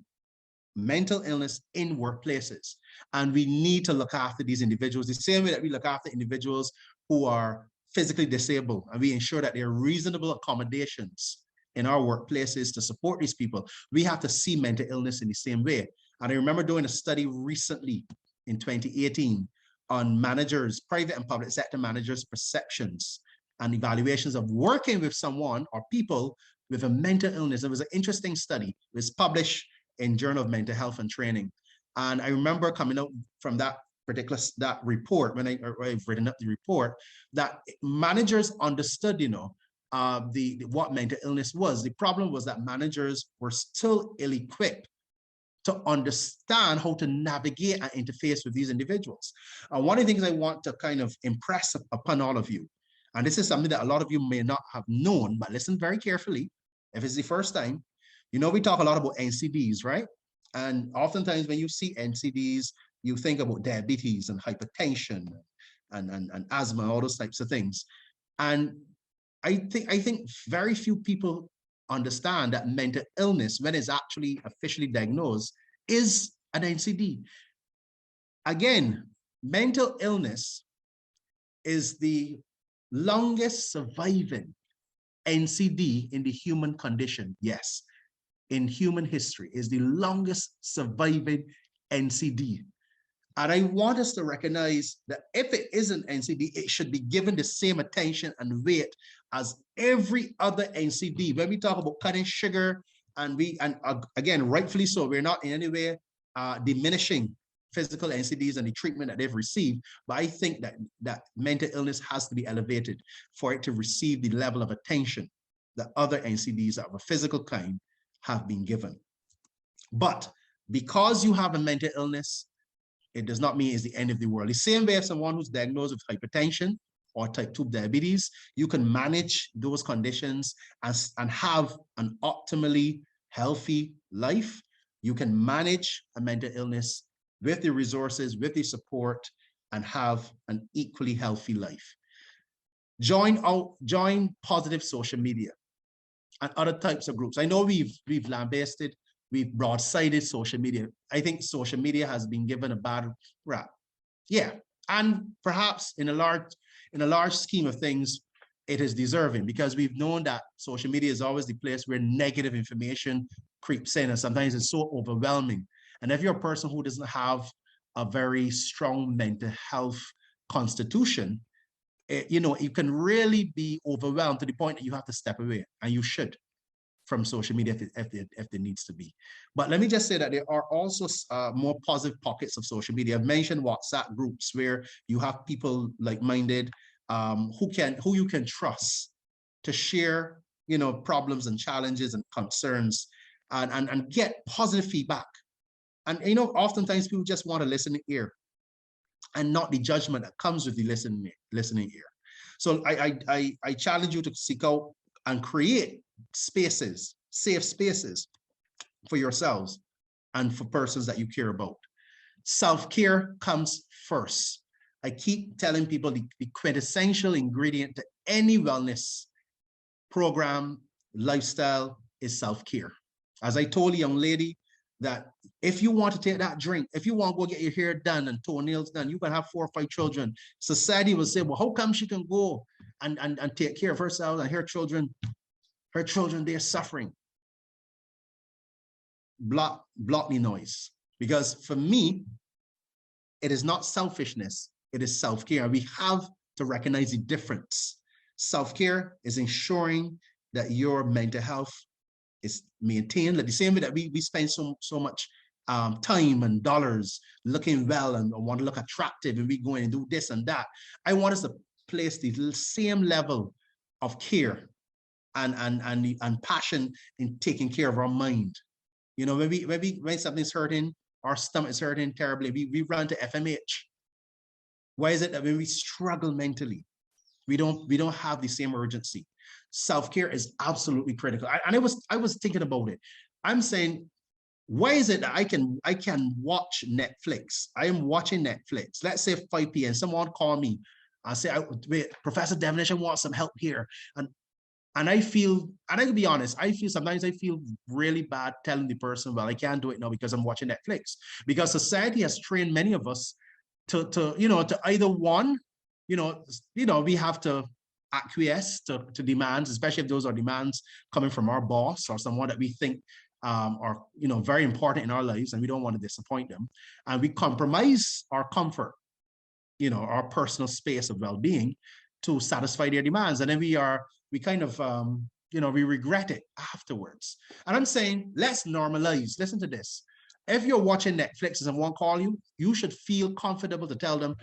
mental illness in workplaces. And we need to look after these individuals the same way that we look after individuals who are physically disabled, and we ensure that there are reasonable accommodations in our workplaces to support these people. We have to see mental illness in the same way. And I remember doing a study recently in 2018 on managers, private and public sector managers' perceptions and evaluations of working with someone or people with a mental illness. It was an interesting study. It was published in Journal of Mental Health and Training. And I remember coming out from that report, when I've written up the report, that managers understood, what mental illness was. The problem was that managers were still ill-equipped to understand how to navigate and interface with these individuals. One of the things I want to kind of impress upon all of you, and this is something that a lot of you may not have known, but listen very carefully, if it's the first time, we talk a lot about NCDs, right? And oftentimes when you see NCDs, you think about diabetes and hypertension and asthma, all those types of things. And I think very few people understand that mental illness, when it's actually officially diagnosed, is an NCD. Again, mental illness is the longest surviving NCD in the human condition. Yes, in human history is the longest surviving NCD. And I want us to recognize that if it isn't NCD, it should be given the same attention and weight as every other NCD. When we talk about cutting sugar, and again, rightfully so, we're not in any way diminishing physical NCDs and the treatment that they've received, but I think that mental illness has to be elevated for it to receive the level of attention that other NCDs of a physical kind have been given. But because you have a mental illness, it does not mean it's the end of the world. The same way as someone who's diagnosed with hypertension or type 2 diabetes, you can manage those conditions and have an optimally healthy life. You can manage a mental illness with the resources, with the support, and have an equally healthy life. Join positive social media and other types of groups. I know we've lambasted, we've broadsided social media. I think social media has been given a bad rap. Yeah, and perhaps in a large scheme of things, it is deserving, because we've known that social media is always the place where negative information creeps in, and sometimes it's so overwhelming. And if you're a person who doesn't have a very strong mental health constitution, you can really be overwhelmed to the point that you have to step away, and you should, from social media if there needs to be. But let me just say that there are also more positive pockets of social media. I've mentioned WhatsApp groups where you have people like-minded who you can trust to share, problems and challenges and concerns and get positive feedback. And, oftentimes people just want a listening ear and not the judgment that comes with the listening ear. So I challenge you to seek out and create spaces, safe spaces for yourselves and for persons that you care about. Self-care comes first. I keep telling people the quintessential ingredient to any wellness program, lifestyle is self-care. As I told a young lady that if you want to take that drink, if you want to go get your hair done and toenails done, you can have 4 or 5 children. Society will say, well, how come she can go and take care of herself and her children, they're suffering. Block the noise. Because for me, it is not selfishness, it is self-care. We have to recognize the difference. Self-care is ensuring that your mental health is maintained, like the same way that we spend so much time and dollars looking well and want to look attractive, and we go in and do this and that. I want us to place the same level of care and passion in taking care of our mind. When something's hurting, our stomach is hurting terribly, we run to FMH. Why is it that when we struggle mentally, we don't have the same urgency? Self-care is absolutely critical. I was thinking about it. I'm saying, why is it that I can watch Netflix? I am watching Netflix. Let's say 5 p.m. Someone call me. I say, wait, Professor Devonish, I want some help here. And I feel, and I can be honest, sometimes I feel really bad telling the person, well, I can't do it now because I'm watching Netflix. Because society has trained many of us to either one, we have to acquiesce to demands, especially if those are demands coming from our boss or someone that we think are very important in our lives, and we don't want to disappoint them. And we compromise our comfort, our personal space of well-being to satisfy their demands. And then we regret it afterwards. And I'm saying, let's normalize. Listen to this. If you're watching Netflix and someone call you, you should feel comfortable to tell them,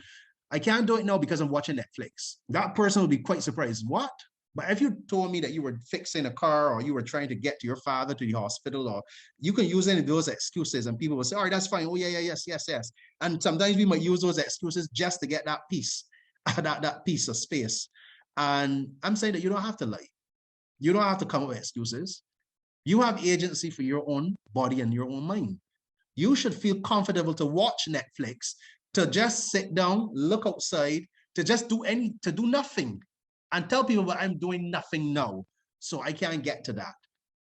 I can't do it now because I'm watching Netflix. That person will be quite surprised. What? But if you told me that you were fixing a car or you were trying to get to your father to the hospital, or you can use any of those excuses, and people will say, all right, that's fine. Oh, yeah, yes. And sometimes we might use those excuses just to get that piece, that piece of space. And I'm saying that you don't have to lie. You don't have to come up with excuses. You have agency for your own body and your own mind. You should feel comfortable to watch Netflix, to just sit down, look outside, to do nothing, and tell people, well, I'm doing nothing now, so I can't get to that.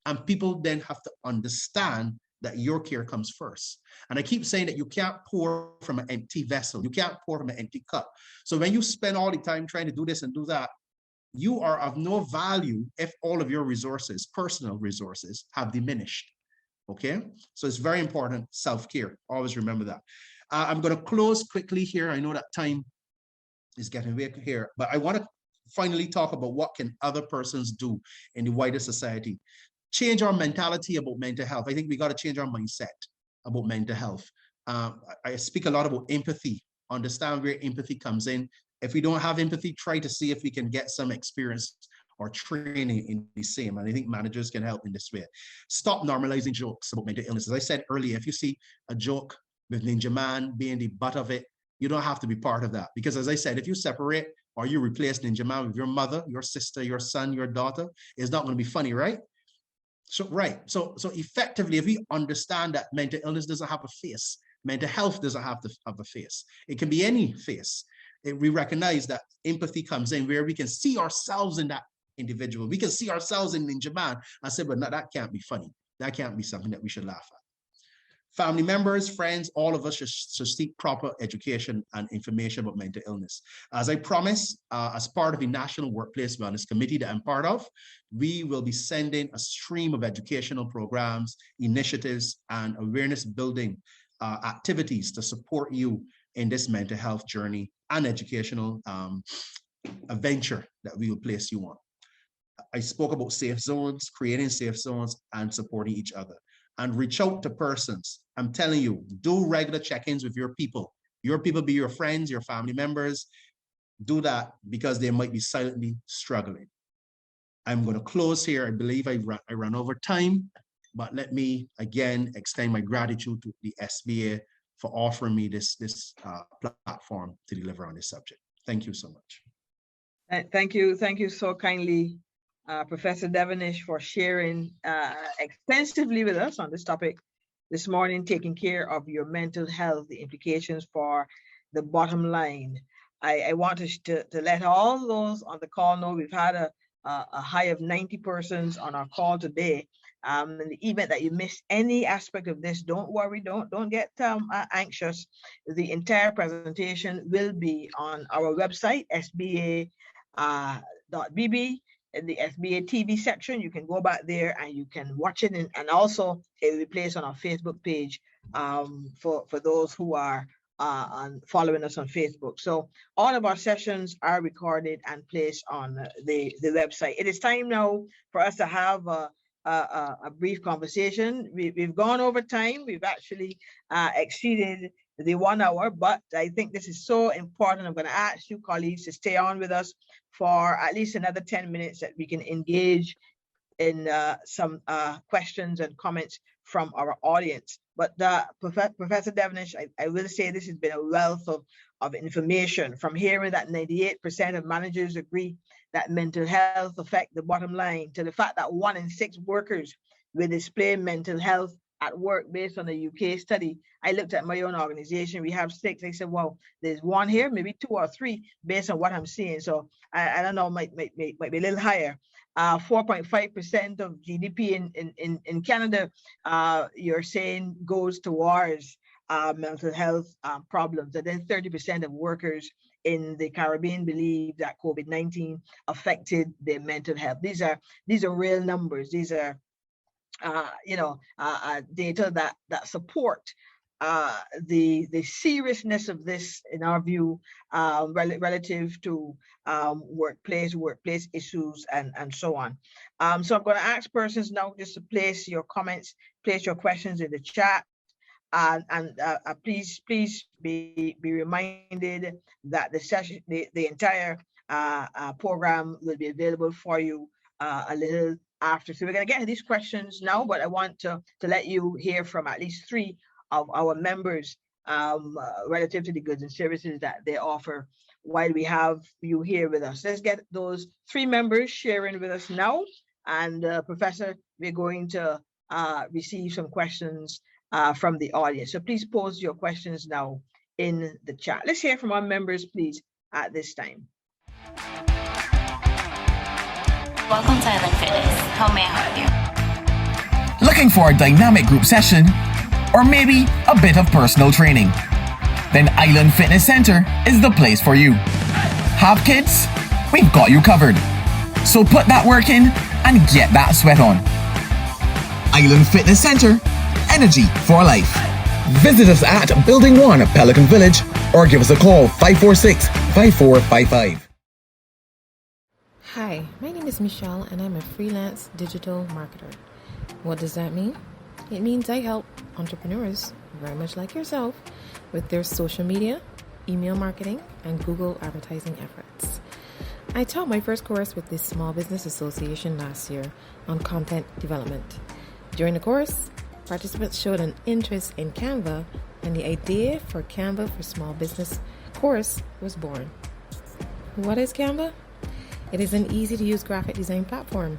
And people then have to understand that your care comes first. And I keep saying that you can't pour from an empty vessel. You can't pour from an empty cup. So when you spend all the time trying to do this and do that, you are of no value if all of your resources, personal resources, have diminished. Okay? So it's very important, self-care. Always remember that. I'm going to close quickly here. I know that time is getting way here, but I want to finally talk about what can other persons do in the wider society. Change our mentality about mental health. I think we got to change our mindset about mental health. I speak a lot about empathy. Understand where empathy comes in. If we don't have empathy, try to see if we can get some experience or training in the same. And I think managers can help in this way. Stop normalizing jokes about mental illness. As I said earlier, if you see a joke with Ninja Man being the butt of it, you don't have to be part of that. Because as I said, if you separate or you replace Ninja Man with your mother, your sister, your son, your daughter, it's not going to be funny, right? So effectively, if we understand that mental illness doesn't have a face, mental health doesn't have to have a face. It can be any face. We recognize that empathy comes in where we can see ourselves in that individual. We can see ourselves in Ninja Man and say, but no, that can't be funny. That can't be something that we should laugh at. Family members, friends, all of us should seek proper education and information about mental illness. As I promised, as part of the National Workplace Wellness Committee that I'm part of, we will be sending a stream of educational programs, initiatives, and awareness building activities to support you in this mental health journey and educational venture that we will place you on. I spoke about safe zones, creating safe zones, and supporting each other. And reach out to persons. I'm telling you, do regular check-ins with your people. Your people be your friends, your family members. Do that because they might be silently struggling. I'm going to close here. I believe I ran over time, but let me again extend my gratitude to the SBA for offering me this platform to deliver on this subject. Thank you so much. Thank you so kindly, Professor Devonish, for sharing extensively with us on this topic this morning, taking care of your mental health, the implications for the bottom line. I want to let all those on the call know we've had a high of 90 persons on our call today. In the event that you miss any aspect of this, don't worry, don't get anxious. The entire presentation will be on our website, sba.bb, in the SBA TV section. You can go back there and you can watch it, and also it will be placed on our Facebook page for those who are following us on Facebook. So all of our sessions are recorded and placed on the website. It is time now for us to have a brief conversation. We've gone over time. We've actually exceeded the 1 hour, but I think this is so important. I'm going to ask you colleagues to stay on with us for at least another 10 minutes that we can engage in some questions and comments from our audience. But Professor Devonish, I will say this has been a wealth of information, from hearing that 98% of managers agree that mental health affects the bottom line, to the fact that 1 in 6 workers will display mental health at work based on a UK study. I looked at my own organization. We have 6. I said, well, there's 1 here, maybe 2 or 3 based on what I'm seeing. So I don't know, might be a little higher. 4.5% of GDP in Canada, you're saying, goes towards mental health problems. And then 30% of workers in the Caribbean believe that COVID-19 affected their mental health. These are real numbers. These are data that support the seriousness of this, in our view, relative to workplace issues and so on. So I'm going to ask persons now just to place your comments, place your questions in the chat, and please be reminded that the session, the entire program will be available for you a little after. So we're going to get into these questions now, but I want to let you hear from at least 3 of our members relative to the goods and services that they offer while we have you here with us. Let's get those 3 members sharing with us now. And Professor, we're going to receive some questions from the audience. So please pose your questions now in the chat. Let's hear from our members, please, at this time. Welcome to Island Fitness. How may I help you? Looking for a dynamic group session? Or maybe a bit of personal training? Then Island Fitness Center is the place for you. Have kids? We've got you covered. So put that work in and get that sweat on. Island Fitness Center, energy for life. Visit us at Building 1, Pelican Village, or give us a call 546-5455. Hi, my name is Michelle and I'm a freelance digital marketer. What does that mean? It means I help entrepreneurs, very much like yourself, with their social media, email marketing, and Google advertising efforts. I taught my first course with the Small Business Association last year on content development. During the course, participants showed an interest in Canva, and the idea for Canva for Small Business course was born. What is Canva? It is an easy-to-use graphic design platform.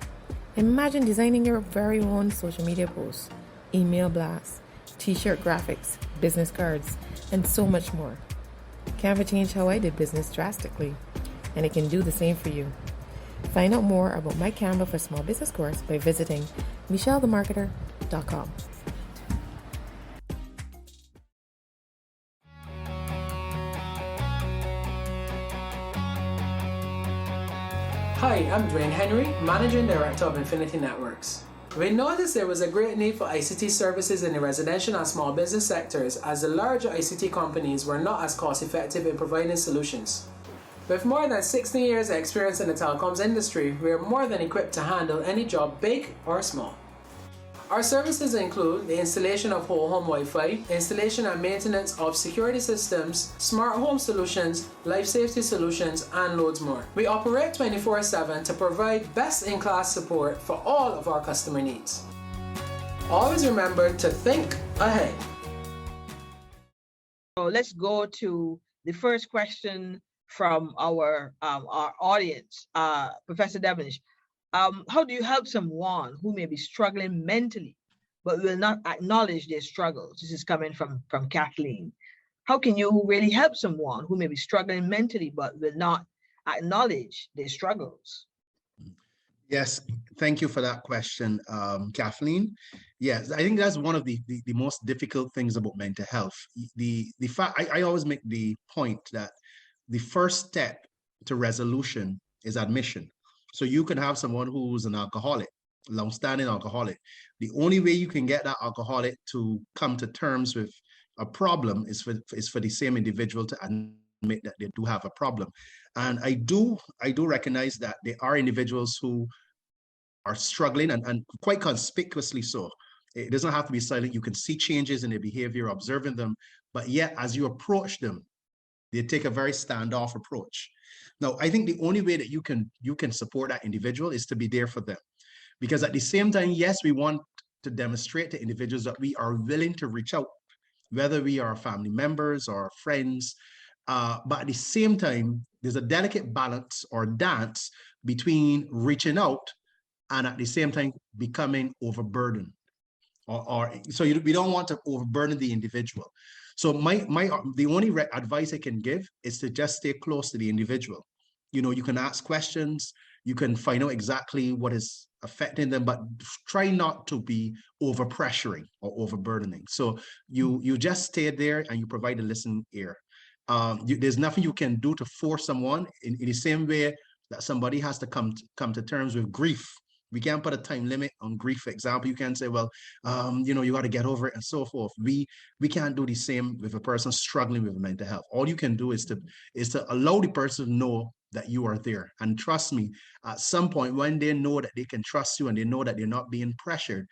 Imagine designing your very own social media posts, email blasts, t-shirt graphics, business cards, and so much more. Canva changed how I did business drastically, and it can do the same for you. Find out more about my Canva for Small Business course by visiting michellethemarketer.com. Hi, I'm Dwayne Henry, Managing Director of Infinity Networks. We noticed there was a great need for ICT services in the residential and small business sectors, as the larger ICT companies were not as cost effective in providing solutions. With more than 16 years of experience in the telecoms industry, we are more than equipped to handle any job, big or small. Our services include the installation of whole home Wi-Fi, installation and maintenance of security systems, smart home solutions, life safety solutions, and loads more. We operate 24/7 to provide best-in-class support for all of our customer needs. Always remember to think ahead. So let's go to the first question from our audience, Professor Devonish. How do you help someone who may be struggling mentally but will not acknowledge their struggles? This is coming from Kathleen. How can you really help someone who may be struggling mentally but will not acknowledge their struggles? Yes, thank you for that question, Kathleen. Yes, I think that's one of the most difficult things about mental health. The fact I always make the point that the first step to resolution is admission. So you can have someone who's an alcoholic, long-standing alcoholic. The only way you can get that alcoholic to come to terms with a problem is for the same individual to admit that they do have a problem. And I do recognize that there are individuals who are struggling and quite conspicuously so. It doesn't have to be silent. You can see changes in their behavior, observing them, but yet as you approach them, they take a very standoff approach. Now, I think the only way that you can support that individual is to be there for them. Because at the same time, yes, we want to demonstrate to individuals that we are willing to reach out, whether we are family members or friends, but at the same time, there's a delicate balance or dance between reaching out and at the same time becoming overburdened. We don't want to overburden the individual. So the only advice I can give is to just stay close to the individual. You can ask questions, you can find out exactly what is affecting them, but try not to be overpressuring or overburdening. So you just stay there and you provide a listening ear. There's nothing you can do to force someone in the same way that somebody has to come to terms with grief. We can't put a time limit on grief. For example, you can't say, well, you got to get over it and so forth. We can't do the same with a person struggling with mental health. All you can do is to allow the person to know that you are there. And trust me, at some point when they know that they can trust you and they know that they're not being pressured,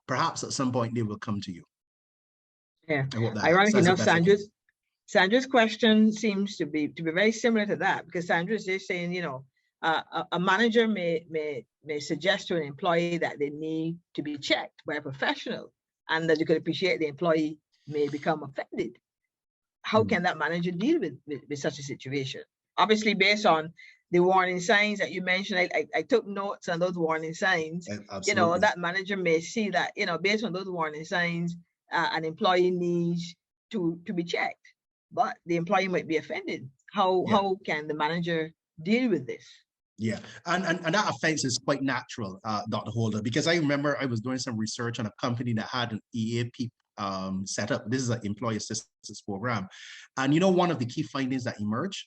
perhaps at some point they will come to you. Yeah. Ironically enough, Sandra's question seems to be very similar to that, because Sandra's just saying, a manager may suggest to an employee that they need to be checked by a professional, and that you could appreciate the employee may become offended. How can that manager deal with such a situation? Obviously, based on the warning signs that you mentioned, I took notes on those warning signs. Absolutely. That manager may see that, based on those warning signs, an employee needs to be checked, but the employee might be offended. How can the manager deal with this? Yeah, and that offense is quite natural, Dr. Holder, because I remember I was doing some research on a company that had an EAP set up. This is an employee assistance program. And one of the key findings that emerged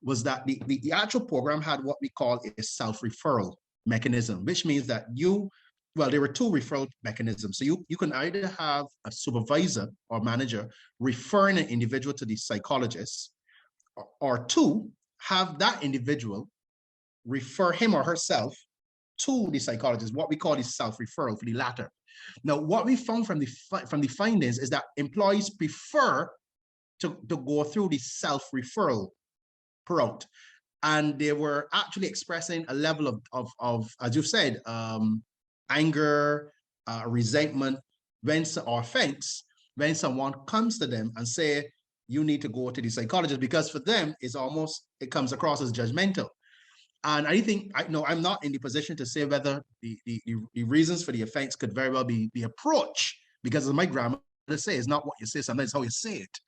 was that the actual program had what we call a self-referral mechanism, which means that there were two referral mechanisms. So you can either have a supervisor or manager referring an individual to the psychologist, or two, have that individual refer him or herself to the psychologist, what we call the self-referral for the latter. Now, what we found from the findings is that employees prefer to go through the self-referral route, and they were actually expressing a level of as you said, anger, resentment, or offense when someone comes to them and say, you need to go to the psychologist, because for them it comes across as judgmental. And I think, I'm not in the position to say whether the reasons for the offense could very well be the approach, because as my grandmother says, it's not what you say, sometimes it's how you say it.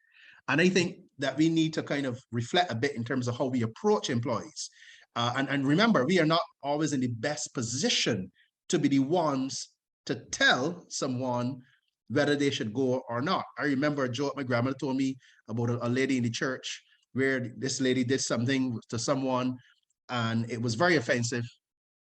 And I think that we need to kind of reflect a bit in terms of how we approach employees. And remember, we are not always in the best position to be the ones to tell someone whether they should go or not. I remember a joke my grandmother told me about a lady in the church where this lady did something to someone and it was very offensive.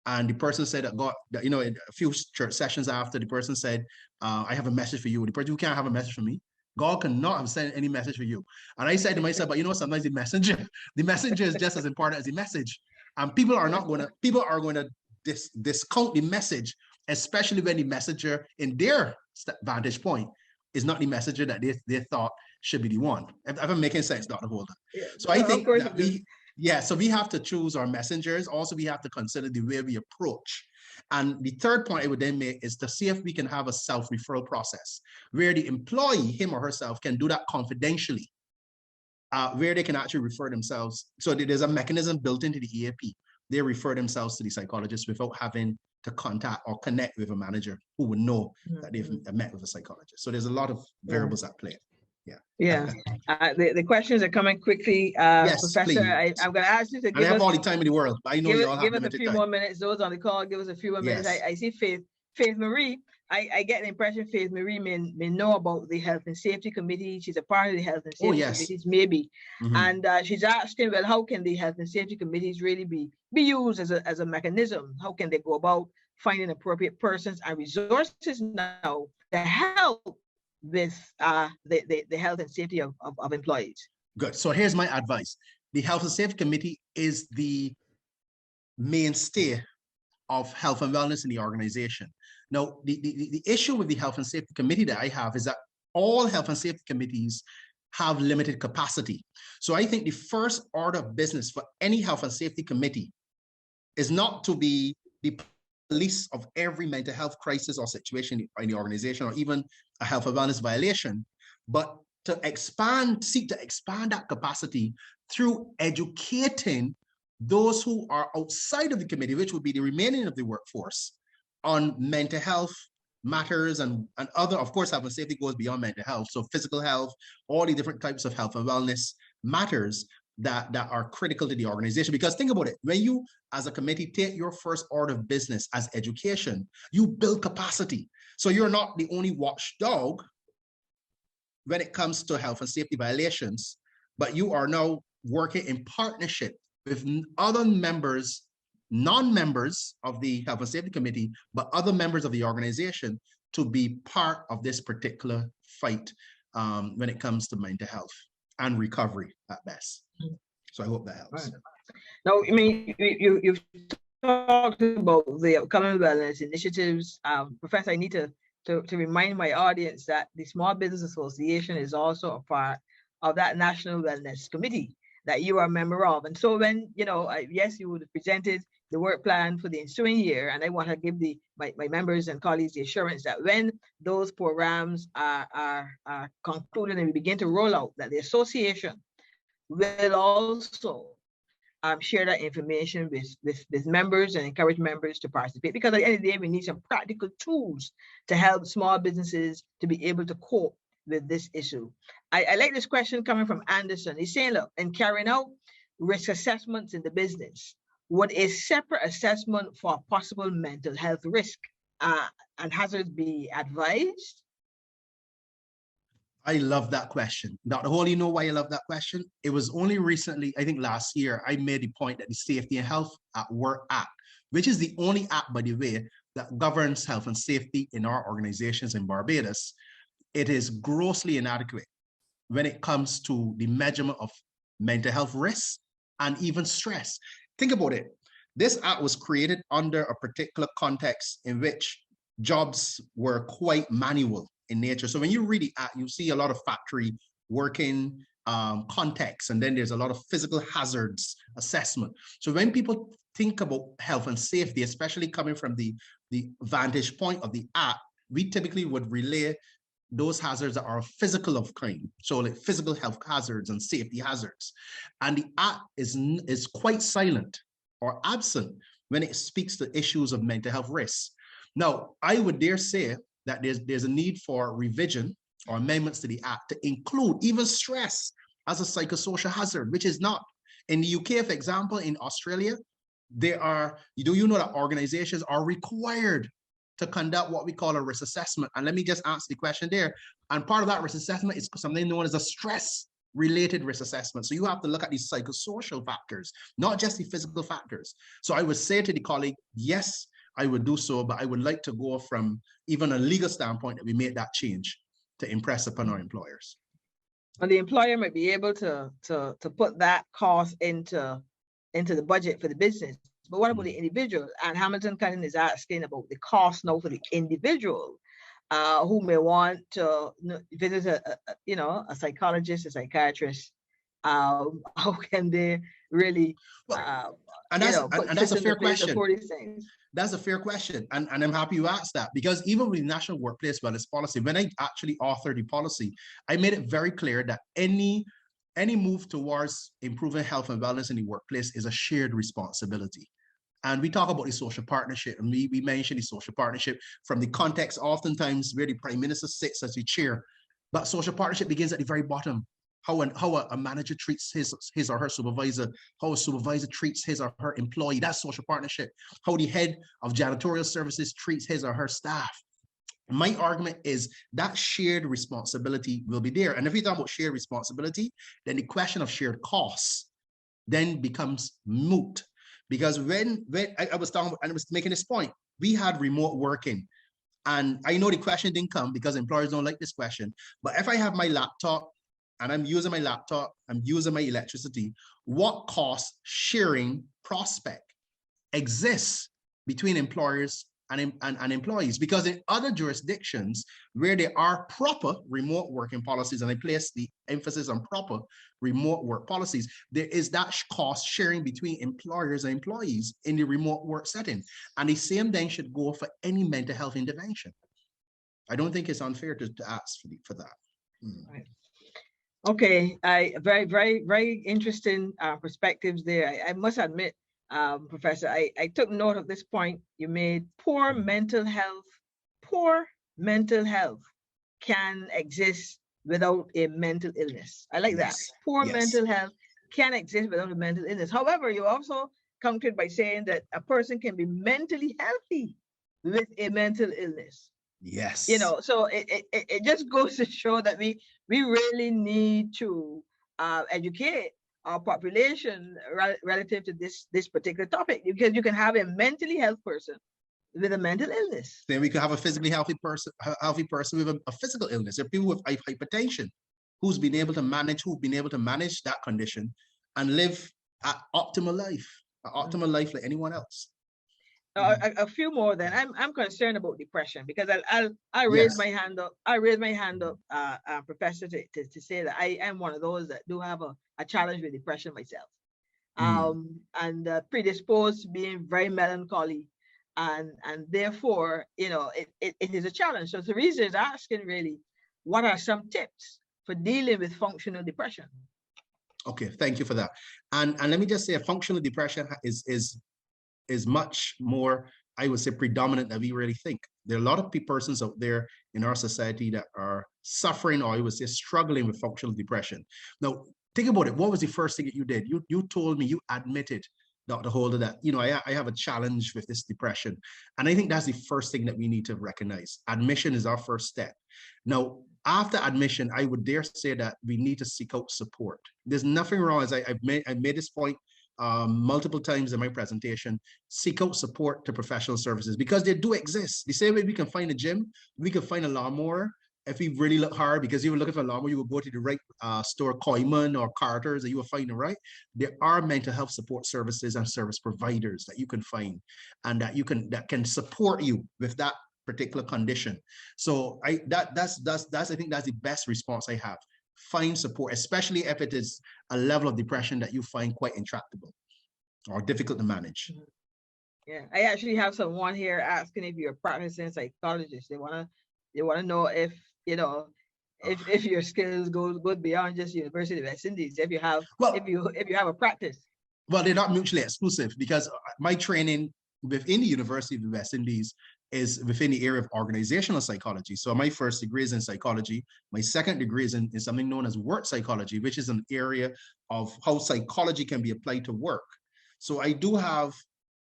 And the person said that in a few church sessions after, the person said, I have a message for you. The person, you can't have a message for me. God cannot have sent any message for you. And I said to myself, but sometimes the messenger is just as important as the message. And people are going to discount the message especially when the messenger in their vantage point is not the messenger that they thought should be the one. If I'm making sense, Dr. Holder. Yeah. So I think that so we have to choose our messengers. Also, we have to consider the way we approach. And the third point I would then make is to see if we can have a self-referral process where the employee, him or herself, can do that confidentially, where they can actually refer themselves. So there's a mechanism built into the EAP. They refer themselves to the psychologist without having to contact or connect with a manager who would know that they've met with a psychologist. So there's a lot of variables at play. Yeah. The questions are coming quickly. Yes, Professor, please. I'm going to ask you to I have all the time in the world, but I know you all have give us a limited few time. more minutes. Those on the call, give us a few more minutes. I see Faith Marie. I get the impression Faith Marie may know about the Health and Safety Committee. She's a part of the Health and Safety Committees, maybe. And she's asking, well, how can the Health and Safety Committees really be used as a mechanism? How can they go about finding appropriate persons and resources now to help with the health and safety of employees? Good. So here's my advice. The Health and Safety Committee is the mainstay of health and wellness in the organization. Now, the issue with the Health and Safety Committee that I have is that all health and safety committees have limited capacity. So I think the first order of business for any health and safety committee is not to be the police of every mental health crisis or situation in the organization, or even a health and wellness violation, but to seek to expand that capacity through educating those who are outside of the committee, which would be the remaining of the workforce, on mental health matters and other, of course, health and safety goes beyond mental health. So physical health, all the different types of health and wellness matters that are critical to the organization. Because think about it, when you as a committee take your first order of business as education, you build capacity. So you're not the only watchdog when it comes to health and safety violations, but you are now working in partnership with other members, non-members of the Health and Safety Committee, but other members of the organization to be part of this particular fight when it comes to mental health and recovery at best. So I hope that helps. Right. Now, I mean, you've talked about the upcoming wellness initiatives. Professor, I need to remind my audience that the Small Business Association is also a part of that National Wellness Committee that you are a member of. And so when, yes, you would have presented the work plan for the ensuing year, and I want to give my members and colleagues the assurance that when those programs are concluded and we begin to roll out, that the association will also share that information with members and encourage members to participate, because at the end of the day, we need some practical tools to help small businesses to be able to cope with this issue. I like this question coming from Anderson. He's saying, look, in carrying out risk assessments in the business, would a separate assessment for possible mental health risk and hazards be advised? I love that question. Dr. Hall, you know why I love that question? It was only recently, I think last year, I made the point that the Safety and Health at Work Act, which is the only act, by the way, that governs health and safety in our organizations in Barbados, it is grossly inadequate when it comes to the measurement of mental health risks and even stress. Think about it. This act was created under a particular context in which jobs were quite manual in nature. So when you read the act, you see a lot of factory working context, and then there's a lot of physical hazards assessment. So when people think about health and safety, especially coming from the vantage point of the act, we typically would relay those hazards that are physical of kind. So like physical health hazards and safety hazards. And the act is quite silent or absent when it speaks to issues of mental health risks. Now, I would dare say that there's a need for revision or amendments to the act to include even stress as a psychosocial hazard, which is not. In the UK, for example, in Australia, there are, that organizations are required to conduct what we call a risk assessment. And let me just answer the question there. And part of that risk assessment is something known as a stress-related risk assessment. So you have to look at these psychosocial factors, not just the physical factors. So I would say to the colleague, yes, I would do so, but I would like to go from even a legal standpoint that we make that change to impress upon our employers. And the employer might be able to put that cost into the budget for the business, but what about the individual? And Hamilton Cunning is asking about the cost now for the individual who may want to visit a psychologist, a psychiatrist. How can they really and that's a fair question. For these things? That's a fair question. And I'm happy you asked that, because even with the National Workplace Wellness Policy, when I actually authored the policy, I made it very clear that any move towards improving health and wellness in the workplace is a shared responsibility. And we talk about the social partnership, and we mention the social partnership from the context oftentimes where the Prime Minister sits as the chair. But social partnership begins at the very bottom. How a manager treats his or her supervisor, how a supervisor treats his or her employee, that's social partnership. How the head of janitorial services treats his or her staff. My argument is that shared responsibility will be there. And if we talk about shared responsibility, then the question of shared costs then becomes moot. Because when I was talking about, and I was making this point, we had remote working. And I know the question didn't come because employers don't like this question. But if I have my laptop, and I'm using my laptop, I'm using my electricity, what cost sharing prospect exists between employers and employees? Because in other jurisdictions where there are proper remote working policies, and I place the emphasis on proper remote work policies, there is that cost sharing between employers and employees in the remote work setting. And the same thing should go for any mental health intervention. I don't think it's unfair to ask for that. Right. Okay, very, very, very interesting perspectives there. I must admit, Professor, I took note of this point you made. Poor mental health can exist without a mental illness. I like that. Poor mental health can exist without a mental illness. However, you also countered by saying that a person can be mentally healthy with a mental illness. Yes. So it just goes to show that we really need to educate our population relative to this particular topic, because you can have a mentally healthy person with a mental illness. Then we could have a physically healthy person with a physical illness. There are people with hypertension who've been able to manage that condition and live an optimal life like anyone else. A few more then. I'm concerned about depression, because I raise my hand up. I raise my hand up, Professor, to say that I am one of those that do have a challenge with depression myself, and predisposed to being very melancholy, and therefore it is a challenge. So Teresa is asking really, what are some tips for dealing with functional depression? Okay, thank you for that. And let me just say, functional depression is much more, I would say, predominant than we really think. There are a lot of persons out there in our society that are suffering, or I would say struggling with functional depression. Now, think about it. What was the first thing that you did? You told me, you admitted, Dr. Holder, that I have a challenge with this depression. And I think that's the first thing that we need to recognize. Admission is our first step. Now, after admission, I would dare say that we need to seek out support. There's nothing wrong, as I've made this point multiple times in my presentation, seek out support to professional services, because they do exist. The same way we can find a gym, we can find a lawnmower if we really look hard. Because you were looking for a lawnmower, you will go to the right store, Koyman or Carter's, and you will find it, right? There are mental health support services and service providers that you can find, and that can support you with that particular condition. So I think that's the best response I have. Find support, especially if it is a level of depression that you find quite intractable or difficult to manage. Yeah, I actually have someone here asking if you're a practicing psychologist. They wanna know if if your skills go beyond just University of West Indies. If you have a practice. Well, they're not mutually exclusive, because my training within the University of the West Indies is within the area of organizational psychology. So my first degree is in psychology. My second degree is in something known as work psychology, which is an area of how psychology can be applied to work. So I do have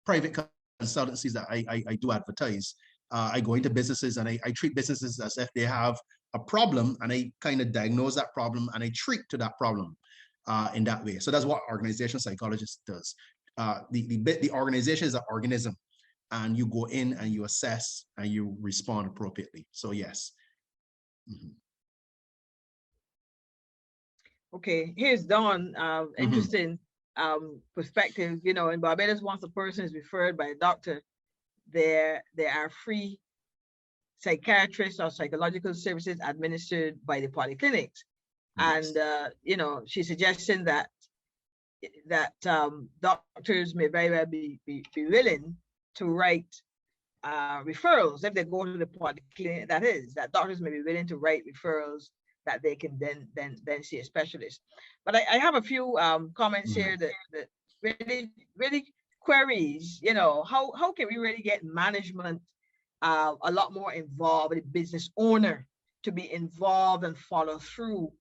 private consultancies that I do advertise. I go into businesses and I treat businesses as if they have a problem, and I kind of diagnose that problem and I treat to that problem in that way. So that's what organizational psychologist does. The organization is an organism, and you go in and you assess and you respond appropriately. So yes. Okay, here's Dawn. Interesting. perspective, in Barbados, once a person is referred by a doctor, there are free psychiatrists or psychological services administered by the polyclinics. Yes. And she's suggesting that doctors may very well be willing to write referrals if they go to the polyclinic. That doctors may be willing to write referrals that they can then see a specialist. But I have a few comments here that really queries. How can we really get management a lot more involved, the business owner to be involved and follow through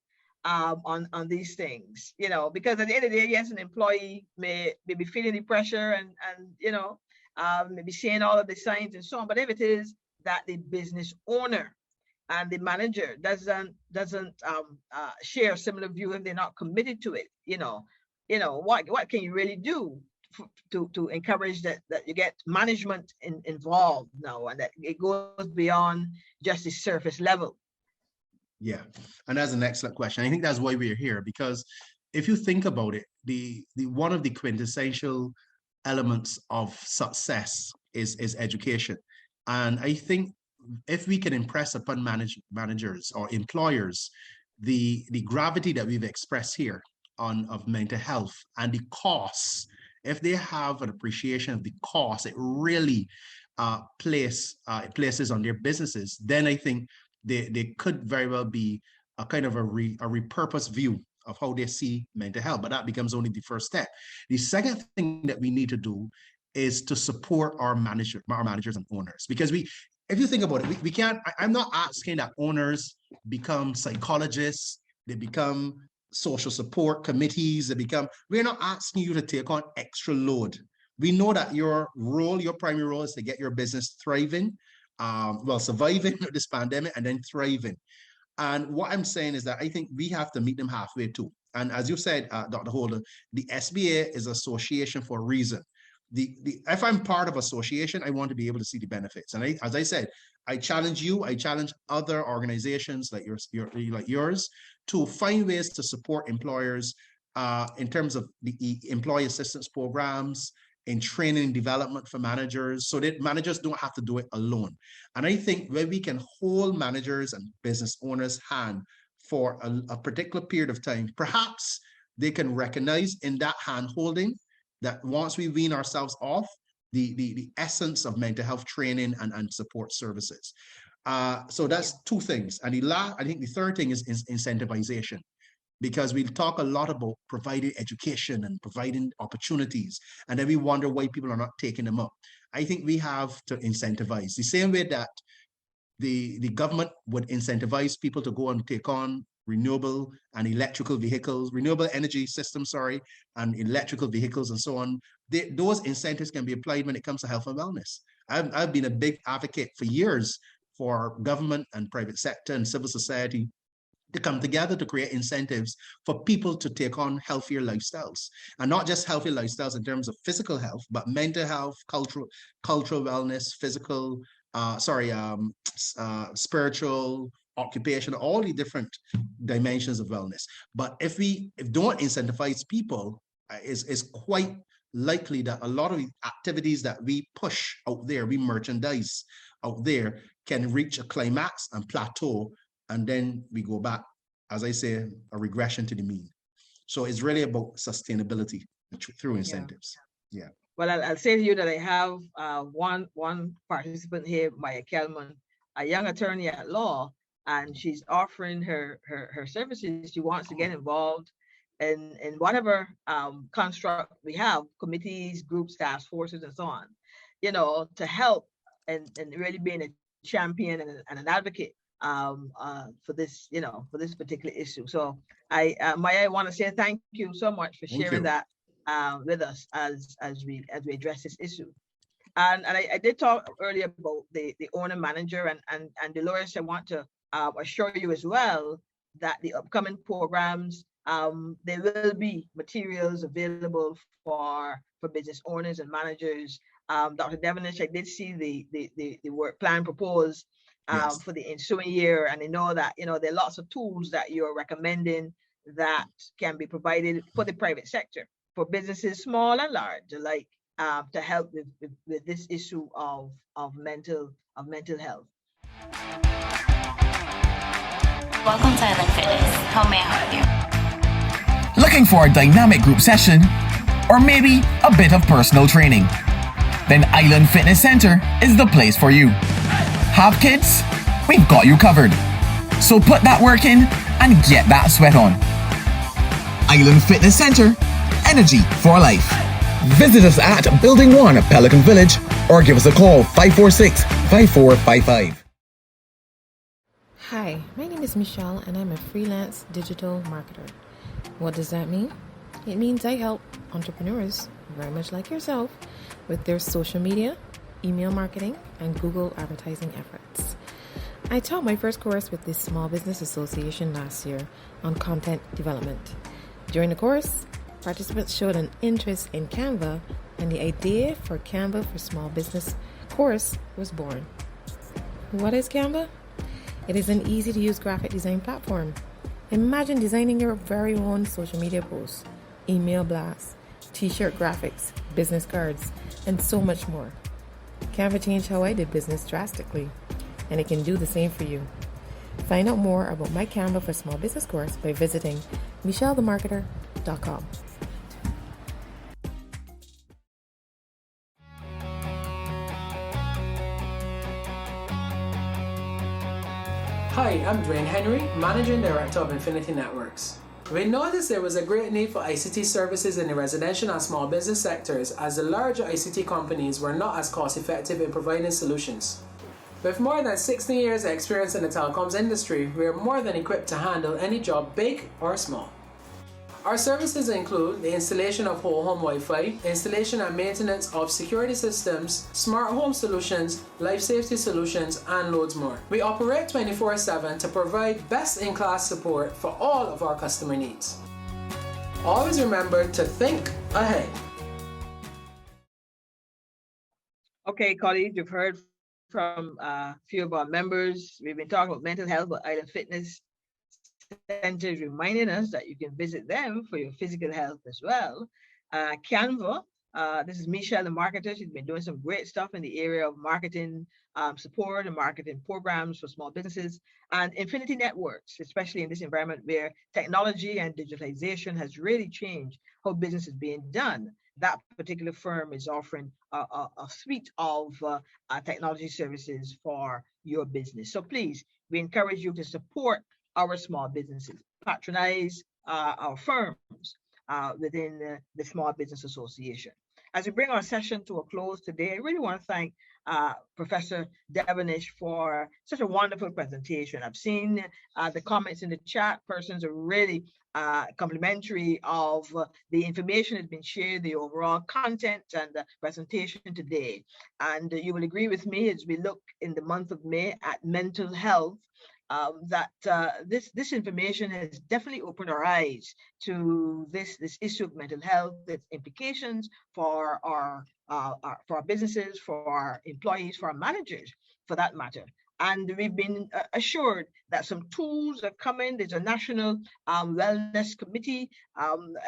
on these things, because at the end of the day, yes, an employee may be feeling the pressure and maybe seeing all of the signs and so on. But if it is that the business owner and the manager doesn't share a similar view, if they're not committed to it, what can you really do to encourage that you get management involved now, and that it goes beyond just the surface level? Yeah, and that's an excellent question. I think that's why we're here, because if you think about it, the one of the quintessential elements of success is education. And I think if we can impress upon managers or employers the gravity that we've expressed here of mental health and the costs, if they have an appreciation of the cost it really places on their businesses, then I think they could very well be a kind of a repurposed view of how they see mental health. But that becomes only the first step. The second thing that we need to do is to support our managers and owners, because if you think about it, we can't. I'm not asking that owners become psychologists, they become social support committees, we're not asking you to take on extra load. We know that your primary role is to get your business thriving, surviving this pandemic and then thriving. And what I'm saying is that I think we have to meet them halfway too. And as you said, Dr. Holder, the SBA is association for a reason. If I'm part of association, I want to be able to see the benefits. And as I said, I challenge you, I challenge other organizations like yours to find ways to support employers in terms of the employee assistance programs, in training and development for managers, so that managers don't have to do it alone. And I think when we can hold managers and business owners' hand for a particular period of time, perhaps they can recognize in that hand holding that once we wean ourselves off, the essence of mental health training and support services. So that's two things. And I think the third thing is incentivization, because we talk a lot about providing education and providing opportunities, and then we wonder why people are not taking them up. I think we have to incentivize the same way that the government would incentivize people to go and take on renewable and electrical vehicles, renewable energy systems, and electrical vehicles and so on. Those incentives can be applied when it comes to health and wellness. I've been a big advocate for years for government and private sector and civil society to come together to create incentives for people to take on healthier lifestyles, and not just healthy lifestyles in terms of physical health, but mental health, cultural wellness, physical, spiritual, occupation, all the different dimensions of wellness. But if don't incentivize people, it's quite likely that a lot of the activities that we push out there, we merchandise out there, can reach a climax and plateau, and then we go back, as I say, a regression to the mean. So it's really about sustainability through incentives. Yeah. Well, I'll say to you that I have one participant here, Maya Kelman, a young attorney at law, and she's offering her services. She wants to get involved in whatever construct we have, committees, groups, task forces, and so on, to help and really being a champion and an advocate for this, for this particular issue. So Maya, I want to say thank you so much for sharing that with us as we address this issue. And I did talk earlier about the owner manager, and Dolores, I want to assure you as well that the upcoming programs, there will be materials available for business owners and managers. Dr. Devonish, I did see the work plan proposed for the ensuing year, and I know that there are lots of tools that you're recommending that can be provided for the private sector. for businesses small and large alike to help with this issue of mental health. Welcome to Island Fitness. How may I help you? Looking for a dynamic group session? Or maybe a bit of personal training? Then Island Fitness Center is the place for you. Have kids? We've got you covered. So put that work in and get that sweat on. Island Fitness Center, energy for life. Visit us at Building 1 Pelican Village or give us a call 546-5455. Hi, my name is Michelle and I'm a freelance digital marketer. What does that mean? It means I help entrepreneurs, very much like yourself, with their social media, email marketing, and Google advertising efforts. I taught my first course with the Small Business Association last year on content development. During the course, participants showed an interest in Canva, and the idea for Canva for Small Business course was born. What is Canva? It is an easy-to-use graphic design platform. Imagine designing your very own social media posts, email blasts, t-shirt graphics, business cards, and so much more. Canva changed how I did business drastically, and it can do the same for you. Find out more about my Canva for Small Business course by visiting michellethemarketer.com. Hi, I'm Dwayne Henry, Managing Director of Infinity Networks. We noticed there was a great need for ICT services in the residential and small business sectors as the larger ICT companies were not as cost effective in providing solutions. With more than 16 years of experience in the telecoms industry, we are more than equipped to handle any job, big or small. Our services include the installation of whole home Wi-Fi, installation and maintenance of security systems, smart home solutions, life safety solutions, and loads more. We operate 24/7 to provide best-in-class support for all of our customer needs. Always remember to think ahead. Okay, colleagues, you've heard from a few of our members. We've been talking about mental health, but Island Fitness Center is reminding us that you can visit them for your physical health as well. Canva, this is Michelle, the marketer. She's been doing some great stuff in the area of marketing support and marketing programs for small businesses, and Infinity Networks, especially in this environment where technology and digitalization has really changed how business is being done. That particular firm is offering a suite of technology services for your business. So please, we encourage you to support our small businesses, patronize our firms within the Small Business Association. As we bring our session to a close today, I really want to thank Professor Devonish for such a wonderful presentation. I've seen the comments in the chat. Persons are really complimentary of the information that's been shared, the overall content and the presentation today. And you will agree with me as we look in the month of May at mental health, that this information has definitely opened our eyes to this issue of mental health, its implications for our businesses, for our employees, for our managers, for that matter. And we've been assured that some tools are coming. There's a national wellness committee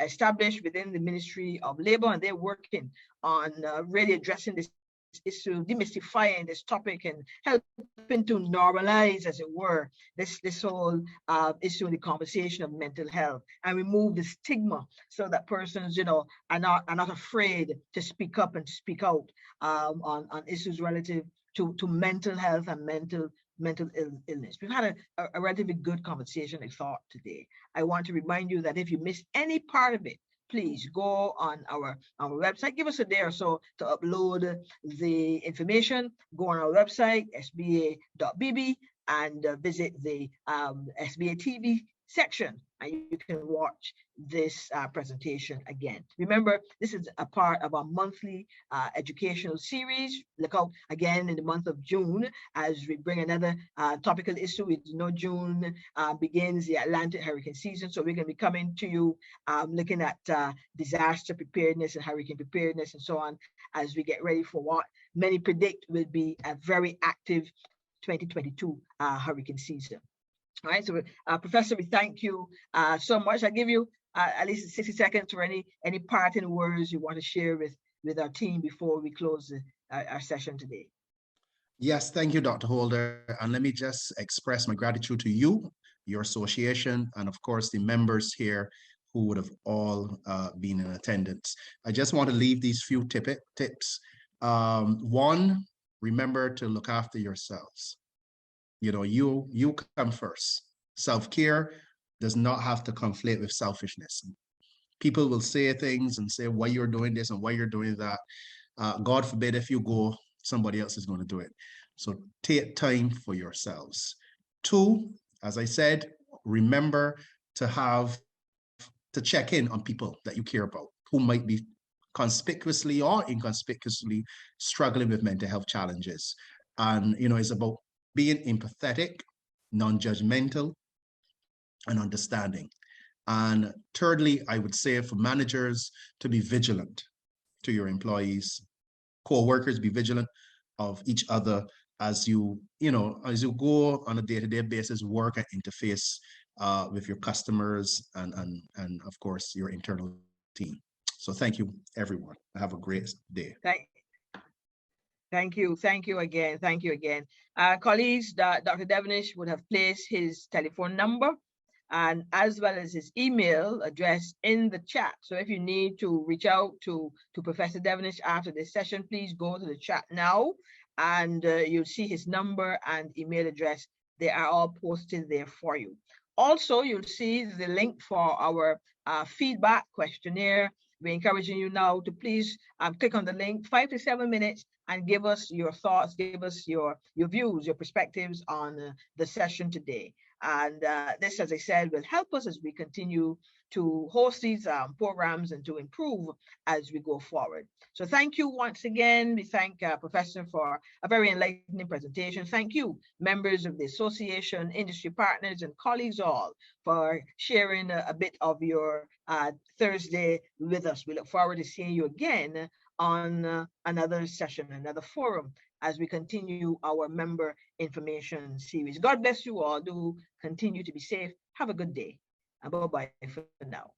established within the Ministry of Labor, and they're working on really addressing this issue, demystifying this topic and helping to normalize, as it were, this whole issue in the conversation of mental health, and remove the stigma so that persons, are not afraid to speak up and to speak out on issues relative to mental health and mental illness. We've had a relatively good conversation, I thought, today. I want to remind you that if you missed any part of it, please go on our website. Give us a day or so to upload the information. Go on our website, sba.bb, and visit the SBA TV section, and you can watch this presentation again. Remember, this is a part of our monthly educational series. Look out again in the month of June as we bring another topical issue. June begins the Atlantic hurricane season, so we're going to be coming to you looking at disaster preparedness and hurricane preparedness and so on, as we get ready for what many predict will be a very active 2022 hurricane season. All right, so Professor, we thank you so much. I give you at least 60 seconds or any parting words you want to share with our team before we close our session today. Yes, thank you, Dr. Holder. And let me just express my gratitude to you, your association, and of course, the members here who would have all been in attendance. I just want to leave these few tips. One, remember to look after yourselves. You know, you come first. Self-care does not have to conflate with selfishness. People will say things and say why you're doing this and why you're doing that. God forbid if you go, somebody else is going to do it. So take time for yourselves. Two, as I said, remember to check in on people that you care about who might be conspicuously or inconspicuously struggling with mental health challenges. And, you know, it's about being empathetic, non-judgmental, and understanding. And thirdly, I would say for managers to be vigilant to your employees, co-workers, be vigilant of each other as you go on a day-to-day basis, work and interface with your customers and of course your internal team. So thank you, everyone. Have a great day. Thank you again. Colleagues, Dr. Devonish would have placed his telephone number and as well as his email address in the chat. So if you need to reach out to Professor Devonish after this session, please go to the chat now and you'll see his number and email address. They are all posted there for you. Also, you'll see the link for our feedback questionnaire. We're encouraging you now to please click on the link, 5 to 7 minutes, and give us your thoughts, give us your views, your perspectives on the session today. And this, as I said, will help us as we continue to host these programs and to improve as we go forward. So thank you once again. We thank Professor for a very enlightening presentation. Thank you, members of the association, industry partners, and colleagues all for sharing a bit of your Thursday with us. We look forward to seeing you again on another session, another forum, as we continue our member information series. God bless you all. Do continue to be safe. Have a good day. And bye-bye for now.